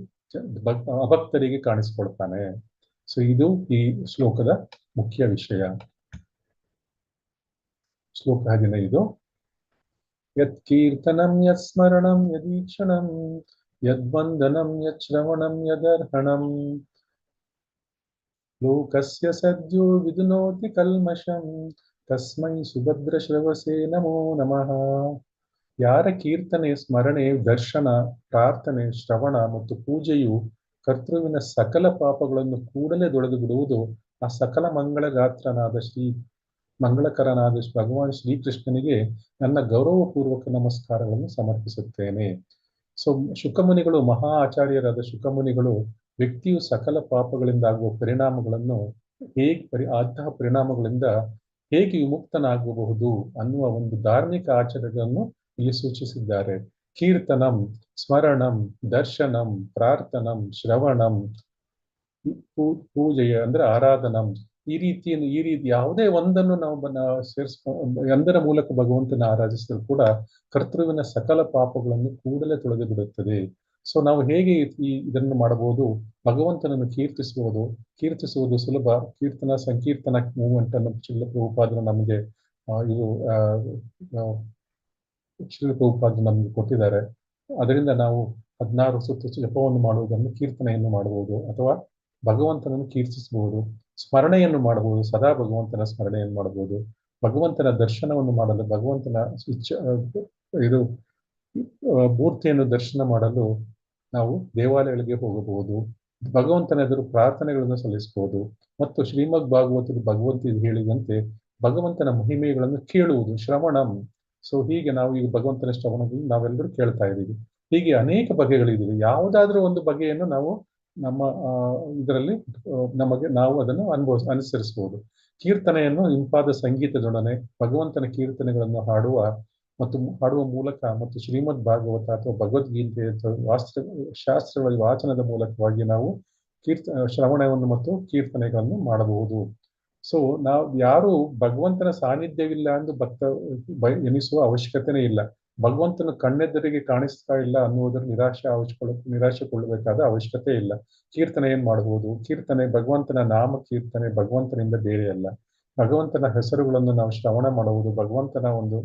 ಅಭಕ್ತರಿಗೆ ಕಾಣಿಸ್ಕೊಳ್ತಾನೆ. ಸೊ ಇದು ಈ ಶ್ಲೋಕದ ಮುಖ್ಯ ವಿಷಯ. ಶ್ಲೋಕ 15. ಯತ್ ಕೀರ್ತನಂ ಯತ್ ಸ್ಮರಣಂ ಯದೀಕ್ಷಣಂ ಯದ್ವಂದನಂ ಯತ್ ಶ್ರವಣಂ ಯದರ್ಹಣಂ ಲೋಕಸ್ಯ ಸದ್ಯೋ ವಿದುನೋತಿ ಕಲ್ಮಷಂ ತಸ್ಮೈ ಸುಭದ್ರ ಶ್ರವಸೇ ನಮೋ ನಮಃ. ಯಾರ ಕೀರ್ತನೆ, ಸ್ಮರಣೆ, ದರ್ಶನ, ಪ್ರಾರ್ಥನೆ, ಶ್ರವಣ ಮತ್ತು ಪೂಜೆಯು ಕರ್ತೃವಿನ ಸಕಲ ಪಾಪಗಳನ್ನು ಕೂಡಲೇ ತೊಳೆದು ಬಿಡುವುದು, ಆ ಸಕಲ ಮಂಗಳಕರನಾದ ಭಗವಾನ್ ಶ್ರೀಕೃಷ್ಣನಿಗೆ ನನ್ನ ಗೌರವಪೂರ್ವಕ ನಮಸ್ಕಾರಗಳನ್ನು ಸಮರ್ಪಿಸುತ್ತೇನೆ. ಸೊ ಶುಕಮುನಿಗಳು, ಮಹಾ ಆಚಾರ್ಯರಾದ ಶುಕಮುನಿಗಳು ವ್ಯಕ್ತಿಯು ಸಕಲ ಪಾಪಗಳಿಂದ ಆಗುವ ಪರಿಣಾಮಗಳನ್ನು ಅಂತಹ ಪರಿಣಾಮಗಳಿಂದ ಹೇಗೆ ವಿಮುಕ್ತನಾಗಬಹುದು ಅನ್ನುವ ಒಂದು ಧಾರ್ಮಿಕ ಆಚರಣೆಗಳನ್ನು ಇಲ್ಲಿ ಸೂಚಿಸಿದ್ದಾರೆ. ಕೀರ್ತನಂ, ಸ್ಮರಣಂ, ದರ್ಶನಂ, ಪ್ರಾರ್ಥನಂ, ಶ್ರವಣಂ, ಪೂಜೆಯ ಅಂದ್ರೆ ಆರಾಧನಂ, ಈ ರೀತಿ ಯಾವುದೇ ಒಂದನ್ನು ನಾವು ಒಂದರ ಮೂಲಕ ಭಗವಂತನ ಆರಾಧಿಸಿದ್ರು ಕೂಡ ಕರ್ತೃವಿನ ಸಕಲ ಪಾಪಗಳನ್ನು ಕೂಡಲೇ ತೊಳೆದು ಬಿಡುತ್ತದೆ. ಸೊ ನಾವು ಹೇಗೆ ಇದನ್ನು ಮಾಡಬಹುದು? ಭಗವಂತನನ್ನು ಕೀರ್ತಿಸುವುದು ಸುಲಭ. ಸಂಕೀರ್ತನ ಮೂವ್ಮೆಂಟ್ ಅನ್ನು ಶ್ರೀಲ ಪ್ರಭುಪಾದರು ನಮಗೆ ಶ್ರೀಲ ಪ್ರಭುಪಾದರು ನಮಗೆ ಕೊಟ್ಟಿದ್ದಾರೆ. ಅದರಿಂದ ನಾವು 16 ಸುತ್ತು ಜಪವನ್ನು ಮಾಡುವುದನ್ನು ಕೀರ್ತನೆಯನ್ನು ಮಾಡಬಹುದು, ಅಥವಾ ಭಗವಂತನನ್ನು ಕೀರ್ತಿಸಬಹುದು. ಸ್ಮರಣೆಯನ್ನು ಮಾಡಬಹುದು, ಸದಾ ಭಗವಂತನ ಸ್ಮರಣೆಯನ್ನು ಮಾಡಬಹುದು. ಭಗವಂತನ ದರ್ಶನವನ್ನು ಮಾಡಲು, ಭಗವಂತನ ಮೂರ್ತಿಯನ್ನು ದರ್ಶನ ಮಾಡಲು ನಾವು ದೇವಾಲಯಗಳಿಗೆ ಹೋಗಬಹುದು. ಭಗವಂತನ ಎದುರು ಪ್ರಾರ್ಥನೆಗಳನ್ನು ಸಲ್ಲಿಸಬಹುದು. ಮತ್ತು ಶ್ರೀಮದ್ ಭಾಗವತದ ಭಗವಂತ ಹೇಳಿದಂತೆ ಭಗವಂತನ ಮಹಿಮೆಗಳನ್ನು ಕೇಳುವುದು ಶ್ರವಣಂ. ಸೊ ಹೀಗೆ ನಾವು ಈಗ ಭಗವಂತನ ಶ್ರವಣದಲ್ಲಿ ನಾವೆಲ್ಲರೂ ಕೇಳ್ತಾ ಇದ್ದೀವಿ. ಹೀಗೆ ಅನೇಕ ಬಗೆಗಳಿವೆ. ಯಾವುದಾದ್ರೂ ಒಂದು ಬಗೆಯನ್ನು ನಾವು ನಮ್ಮ ಇದರಲ್ಲಿ ನಾವು ಅದನ್ನು ಅನುಸರಿಸಬಹುದು. ಕೀರ್ತನೆಯನ್ನು ಇಂಪಾದ ಸಂಗೀತದೊಡನೆ ಭಗವಂತನ ಕೀರ್ತನೆಗಳನ್ನು ಹಾಡುವ ಮೂಲಕ ಮತ್ತು ಶ್ರೀಮದ್ ಭಾಗವತ ಅಥವಾ ಭಗವದ್ಗೀತೆ ಶಾಸ್ತ್ರಗಳ ವಾಚನದ ಮೂಲಕವಾಗಿ ನಾವು ಶ್ರವಣವನ್ನು ಮತ್ತು ಕೀರ್ತನೆಗಳನ್ನು ಮಾಡಬಹುದು. ಸೊ ನಾವು ಯಾರು ಭಗವಂತನ ಸಾನ್ನಿಧ್ಯವಿಲ್ಲ ಎಂದು ಎನಿಸುವ ಅವಶ್ಯಕತೆನೇ ಇಲ್ಲ. ಭಗವಂತನ ಕಣ್ಣೆದುರಿಗೆ ಕಾಣಿಸ್ತಾ ಇಲ್ಲ ಅನ್ನುವುದನ್ನು ನಿರಾಶೆಗೊಳ್ಳಬೇಕಾದ ಅವಶ್ಯಕತೆ ಇಲ್ಲ. ಕೀರ್ತನೆಯನ್ನು ಮಾಡಬಹುದು. ಕೀರ್ತನೆ ಭಗವಂತನ ನಾಮ ಕೀರ್ತನೆ ಭಗವಂತನಿಂದ ಬೇರೆ ಅಲ್ಲ. ಭಗವಂತನ ಹೆಸರುಗಳನ್ನು ನಾವು ಶ್ರವಣ ಮಾಡುವುದು, ಭಗವಂತನ ಒಂದು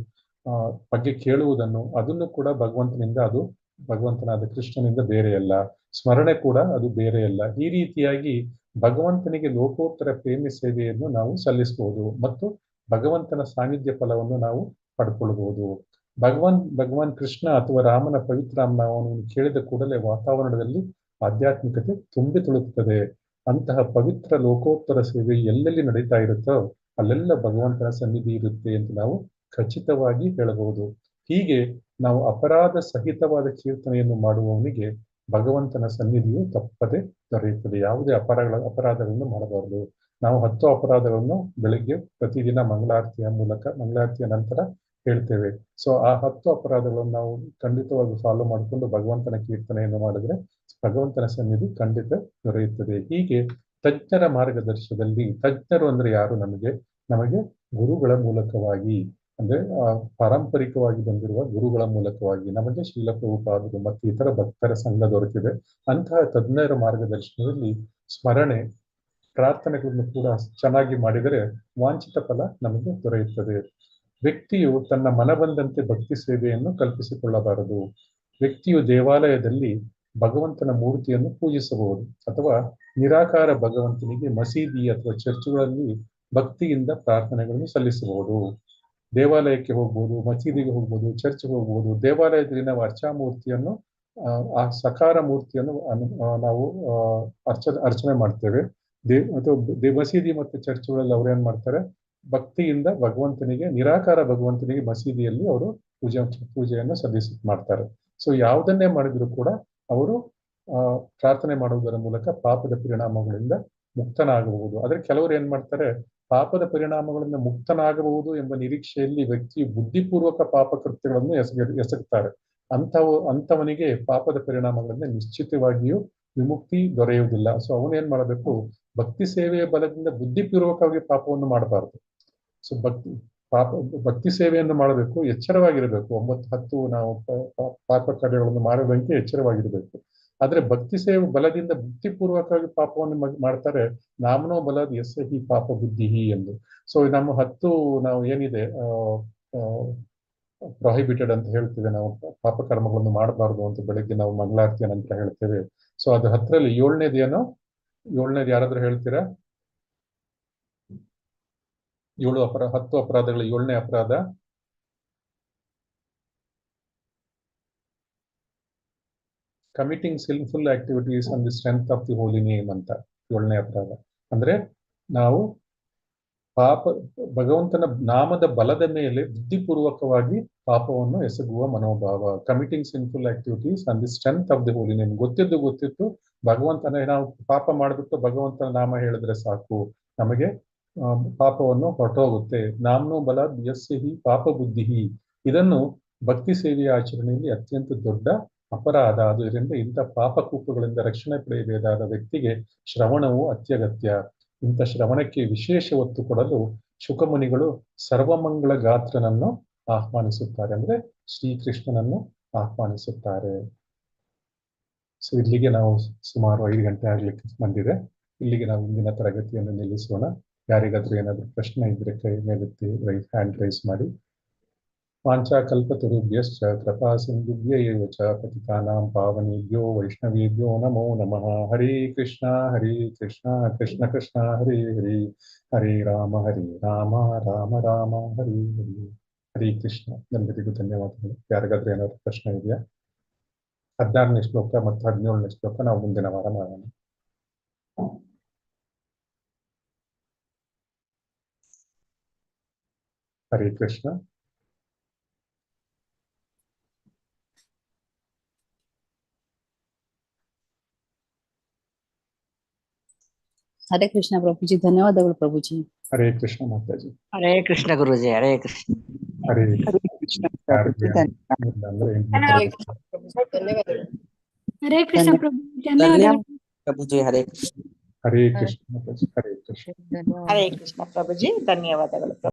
ಬಗ್ಗೆ ಕೇಳುವುದನ್ನು, ಅದನ್ನು ಕೂಡ ಭಗವಂತನಾದ ಕೃಷ್ಣನಿಂದ ಬೇರೆಯಲ್ಲ. ಸ್ಮರಣೆ ಕೂಡ ಅದು ಬೇರೆಯಲ್ಲ. ಈ ರೀತಿಯಾಗಿ ಭಗವಂತನಿಗೆ ಲೋಕೋತ್ತರ ಪ್ರೇಮ ಸೇವೆಯನ್ನು ನಾವು ಸಲ್ಲಿಸಬಹುದು ಮತ್ತು ಭಗವಂತನ ಸಾನ್ನಿಧ್ಯ ಫಲವನ್ನು ನಾವು ಪಡ್ಕೊಳ್ಬಹುದು. ಭಗವಾನ್ ಕೃಷ್ಣ ಅಥವಾ ರಾಮನ ಪವಿತ್ರ ನಾಮವನ್ನು ಕೇಳಿದ ಕೂಡಲೇ ವಾತಾವರಣದಲ್ಲಿ ಆಧ್ಯಾತ್ಮಿಕತೆ ತುಂಬಿ ತುಳುಕುತ್ತದೆ. ಅಂತಹ ಪವಿತ್ರ ಲೋಕೋತ್ತರ ಸೇವೆ ಎಲ್ಲೆಲ್ಲಿ ನಡೀತಾ ಇರುತ್ತೋ ಅಲ್ಲೆಲ್ಲ ಭಗವಂತನ ಸನ್ನಿಧಿ ಇರುತ್ತೆ ಎಂದು ನಾವು ಖಚಿತವಾಗಿ ಹೇಳಬಹುದು. ಹೀಗೆ ನಾವು ಅಪರಾಧ ಸಹಿತವಾದ ಕೀರ್ತನೆಯನ್ನು ಮಾಡುವವನಿಗೆ ಭಗವಂತನ ಸನ್ನಿಧಿಯು ತಪ್ಪದೆ ದೊರೆಯುತ್ತದೆ. ಯಾವುದೇ ಅಪರಾಧಗಳನ್ನು ಮಾಡಬಾರದು. ನಾವು 10 ಅಪರಾಧಗಳನ್ನು ಬೆಳಿಗ್ಗೆ ಪ್ರತಿದಿನ ಮಂಗಳಾರತಿಯ ನಂತರ ಹೇಳ್ತೇವೆ. ಸೊ ಆ 10 ಅಪರಾಧಗಳನ್ನು ನಾವು ಖಂಡಿತವಾಗಿ ಫಾಲೋ ಮಾಡಿಕೊಂಡು ಭಗವಂತನ ಕೀರ್ತನೆಯನ್ನು ಮಾಡಿದ್ರೆ ಭಗವಂತನ ಸನ್ನಿಧಿ ಖಂಡಿತ ದೊರೆಯುತ್ತದೆ. ಹೀಗೆ ತಜ್ಞರ ಮಾರ್ಗದರ್ಶನದಲ್ಲಿ, ತಜ್ಞರು ಅಂದ್ರೆ ಯಾರು? ನಮಗೆ ಗುರುಗಳ ಮೂಲಕವಾಗಿ, ಅಂದ್ರೆ ಪಾರಂಪರಿಕವಾಗಿ ಬಂದಿರುವ ಗುರುಗಳ ಮೂಲಕವಾಗಿ ನಮಗೆ ಶ್ರೀಲ ಪ್ರಭುಪಾದರು ಮತ್ತು ಇತರ ಭಕ್ತರ ಸಂಘ ದೊರೆತಿದೆ. ಅಂತಹ ತಜ್ಞರ ಮಾರ್ಗದರ್ಶನದಲ್ಲಿ ಸ್ಮರಣೆ, ಪ್ರಾರ್ಥನೆಗಳನ್ನು ಕೂಡ ಚೆನ್ನಾಗಿ ಮಾಡಿದರೆ ವಾಂಛಿತ ಫಲ ನಮಗೆ ದೊರೆಯುತ್ತದೆ. ವ್ಯಕ್ತಿಯು ತನ್ನ ಮನಬಂದಂತೆ ಭಕ್ತಿ ಸೇವೆಯನ್ನು ಕಲ್ಪಿಸಿಕೊಳ್ಳಬಾರದು. ವ್ಯಕ್ತಿಯು ದೇವಾಲಯದಲ್ಲಿ ಭಗವಂತನ ಮೂರ್ತಿಯನ್ನು ಪೂಜಿಸಬಹುದು, ಅಥವಾ ನಿರಾಕಾರ ಭಗವಂತನಿಗೆ ಮಸೀದಿ ಅಥವಾ ಚರ್ಚ್ಗಳಲ್ಲಿ ಭಕ್ತಿಯಿಂದ ಪ್ರಾರ್ಥನೆಗಳನ್ನು ಸಲ್ಲಿಸಬಹುದು. ದೇವಾಲಯಕ್ಕೆ ಹೋಗ್ಬೋದು, ಮಸೀದಿಗೆ ಹೋಗ್ಬೋದು, ಚರ್ಚ್ಗೆ ಹೋಗ್ಬೋದು. ದೇವಾಲಯದಲ್ಲಿ ನಾವು ಅರ್ಚಾ ಮೂರ್ತಿಯನ್ನು, ಆ ಸಕಾರ ಮೂರ್ತಿಯನ್ನು ನಾವು ಅರ್ಚನೆ ಮಾಡ್ತೇವೆ. ಮಸೀದಿ ಮತ್ತು ಚರ್ಚ್ಗಳಲ್ಲಿ ಅವ್ರು ಏನ್ ಮಾಡ್ತಾರೆ? ಭಕ್ತಿಯಿಂದ ಭಗವಂತನಿಗೆ, ನಿರಾಕಾರ ಭಗವಂತನಿಗೆ ಮಸೀದಿಯಲ್ಲಿ ಅವರು ಪೂಜೆಯನ್ನು ಮಾಡ್ತಾರೆ. ಸೊ ಯಾವುದನ್ನೇ ಮಾಡಿದ್ರು ಕೂಡ ಅವರು ಪ್ರಾರ್ಥನೆ ಮಾಡುವುದರ ಮೂಲಕ ಪಾಪದ ಪರಿಣಾಮಗಳಿಂದ ಮುಕ್ತನಾಗಬಹುದು. ಆದ್ರೆ ಕೆಲವರು ಏನ್ ಮಾಡ್ತಾರೆ? ಪಾಪದ ಪರಿಣಾಮಗಳಿಂದ ಮುಕ್ತನಾಗಬಹುದು ಎಂಬ ನಿರೀಕ್ಷೆಯಲ್ಲಿ ವ್ಯಕ್ತಿ ಬುದ್ಧಿಪೂರ್ವಕ ಪಾಪ ಕೃತ್ಯಗಳನ್ನು ಎಸಗುತ್ತಾರೆ. ಅಂತವನಿಗೆ ಪಾಪದ ಪರಿಣಾಮಗಳಿಂದ ನಿಶ್ಚಿತವಾಗಿಯೂ ವಿಮುಕ್ತಿ ದೊರೆಯುವುದಿಲ್ಲ. ಸೊ ಅವನೇನ್ ಮಾಡಬೇಕು? ಭಕ್ತಿ ಸೇವೆಯ ಬಲದಿಂದ ಬುದ್ಧಿಪೂರ್ವಕವಾಗಿ ಪಾಪವನ್ನು ಮಾಡಬಾರದು. ಸೊ ಭಕ್ತಿ ಸೇವೆಯನ್ನು ಮಾಡಬೇಕು, ಎಚ್ಚರವಾಗಿರಬೇಕು. 9-10 ನಾವು ಪಾಪ ಕಾರ್ಯಗಳನ್ನು ಮಾಡದಂತೆ ಎಚ್ಚರವಾಗಿರಬೇಕು. ಆದ್ರೆ ಭಕ್ತಿ ಸೇವೆ ಬಲದಿಂದ ಬುದ್ಧಿಪೂರ್ವಕವಾಗಿ ಪಾಪವನ್ನು ಮಾಡ್ತಾರೆ. ನಾಮನೋ ಬಲದ್ ಯಸ್ಯ ಹಿ ಪಾಪ ಬುದ್ಧಿ ಎಂದು. ಸೊ ನಮ್ಮ 10 ನಾವು ಏನಿದೆ ಪ್ರೊಹಿಬಿಟೆಡ್ ಅಂತ ಹೇಳ್ತೇವೆ, ನಾವು ಪಾಪ ಕರ್ಮಗಳನ್ನು ಮಾಡಬಾರ್ದು ಅಂತ ಬೆಳಿಗ್ಗೆ ನಾವು ಮಂಗಳಾರತಿಯ ನಂತರ ಹೇಳ್ತೇವೆ. ಸೊ ಅದು 10ರಲ್ಲಿ 7ನೇದು ಯಾರಾದ್ರೂ ಹೇಳ್ತೀರಾ? 10 ಅಪರಾಧಗಳ 7ನೇ ಅಪರಾಧ committing sinful activities on the strength of the Holi name ಅಂತ 7ನೇ ಅಪರಾಧ. ಅಂದ್ರೆ ನಾವು ಭಗವಂತನ ನಾಮದ ಬಲದ ಮೇಲೆ ಬುದ್ಧಿಪೂರ್ವಕವಾಗಿ ಪಾಪವನ್ನು ಎಸಗುವ ಮನೋಭಾವ. Committing sinful activities on the strength of the Holi name. ಗೊತ್ತಿದ್ದು ಭಗವಂತನ ನಾವು ಪಾಪ ಮಾಡಿಬಿಟ್ಟು ಭಗವಂತನ ನಾಮ ಹೇಳಿದ್ರೆ ಸಾಕು ನಮಗೆ ಪಾಪವನ್ನು ಹೊರಟೋಗುತ್ತೆ. ನಾಮ್ನೋ ಬಲಾದ್ ಯಸ್ಯ ಹಿ ಪಾಪ ಬುದ್ಧಿ. ಇದನ್ನು ಭಕ್ತಿ ಸೇವೆಯ ಆಚರಣೆಯಲ್ಲಿ ಅತ್ಯಂತ ದೊಡ್ಡ ಅಪರಾಧ. ಆದ್ದರಿಂದ ಇಂಥ ಪಾಪಕೂಪಗಳಿಂದ ರಕ್ಷಣೆ ಪಡೆಯಬೇಕಾದ ವ್ಯಕ್ತಿಗೆ ಶ್ರವಣವು ಅತ್ಯಗತ್ಯ. ಇಂಥ ಶ್ರವಣಕ್ಕೆ ವಿಶೇಷ ಒತ್ತು ಕೊಡಲು ಶುಕಮುನಿಗಳು ಸರ್ವಮಂಗಳ ಗಾತ್ರನನ್ನು ಆಹ್ವಾನಿಸುತ್ತಾರೆ, ಅಂದ್ರೆ ಶ್ರೀಕೃಷ್ಣನನ್ನು ಆಹ್ವಾನಿಸುತ್ತಾರೆ. ಸೊ ಇಲ್ಲಿಗೆ ನಾವು ಸುಮಾರು 5 ಗಂಟೆ ಆಗ್ಲಿಕ್ಕೆ ಬಂದಿದೆ. ಇಲ್ಲಿಗೆ ನಾವು ಇಂದಿನ ತರಗತಿಯನ್ನು ನಿಲ್ಲಿಸೋಣ. ಯಾರಿಗಾದ್ರೂ ಏನಾದ್ರೂ ಪ್ರಶ್ನೆ ಇದ್ರೆ ಕೈ ಮೇಲೆತ್ತಿ ಹ್ಯಾಂಡ್ ರೈಸ್ ಮಾಡಿ. ವಾಂಛಾಕಲ್ಪತರುಭ್ಯಶ್ಚ ಕೃಪಾ ಸಿಂಧುಭ್ಯೈವ ಚ ಪತಿತಾನಾಂ ಪಾವನೇಭ್ಯೋ ವೈಷ್ಣವೇಭ್ಯೋ ನಮೋ ನಮಃ. ಹರೇ ಕೃಷ್ಣ ಕೃಷ್ಣ ಕೃಷ್ಣ ಹರೇ ಹರೇ, ಹರೇ ರಾಮ ರಾಮ ರಾಮ ಹರೇ ಹರೇ. ಹರೇ ಕೃಷ್ಣ. ಎಲ್ಲರಿಗೂ ಧನ್ಯವಾದಗಳು. ಯಾರಿಗಾದ್ರೂ ಏನಾದ್ರು ಪ್ರಶ್ನೆ ಇದೆಯಾ? 16ನೇ ಶ್ಲೋಕ ಮತ್ತು 17ನೇ ಶ್ಲೋಕ ನಾವು ಮುಂದಿನ ವಾರ ಮಾಡೋಣ. ಹರೇ ಕೃಷ್ಣ. ಹರೇ ಕೃಷ್ಣ ಪ್ರಭುಜಿ, ಧನ್ಯವಾದಗಳು ಪ್ರಭುಜಿ. ಹರೇ ಕೃಷ್ಣ ಮಾತಾಜಿ. ಹರೇ ಕೃಷ್ಣ ಗುರುಜಿ. ಹರೇ ಕೃಷ್ಣ. ಹರೇ ಹರೇ ಕೃಷ್ಣ ಪ್ರಭುಜಿ, ಧನ್ಯವಾದ. ಅಂದ್ರೆ ಹರೇ ಕೃಷ್ಣ ಪ್ರಭು, ಧನ್ಯವಾದಗಳು. ಪ್ರಭುಜಿ. ಹರೇ ಕೃಷ್ಣ. ಹರೇ ಕೃಷ್ಣ ಮಾತಾಜಿ. ಹರೇ ಕೃಷ್ಣ. ಹರೇ ಕೃಷ್ಣ ಪ್ರಭುಜಿ, ಧನ್ಯವಾದಗಳು.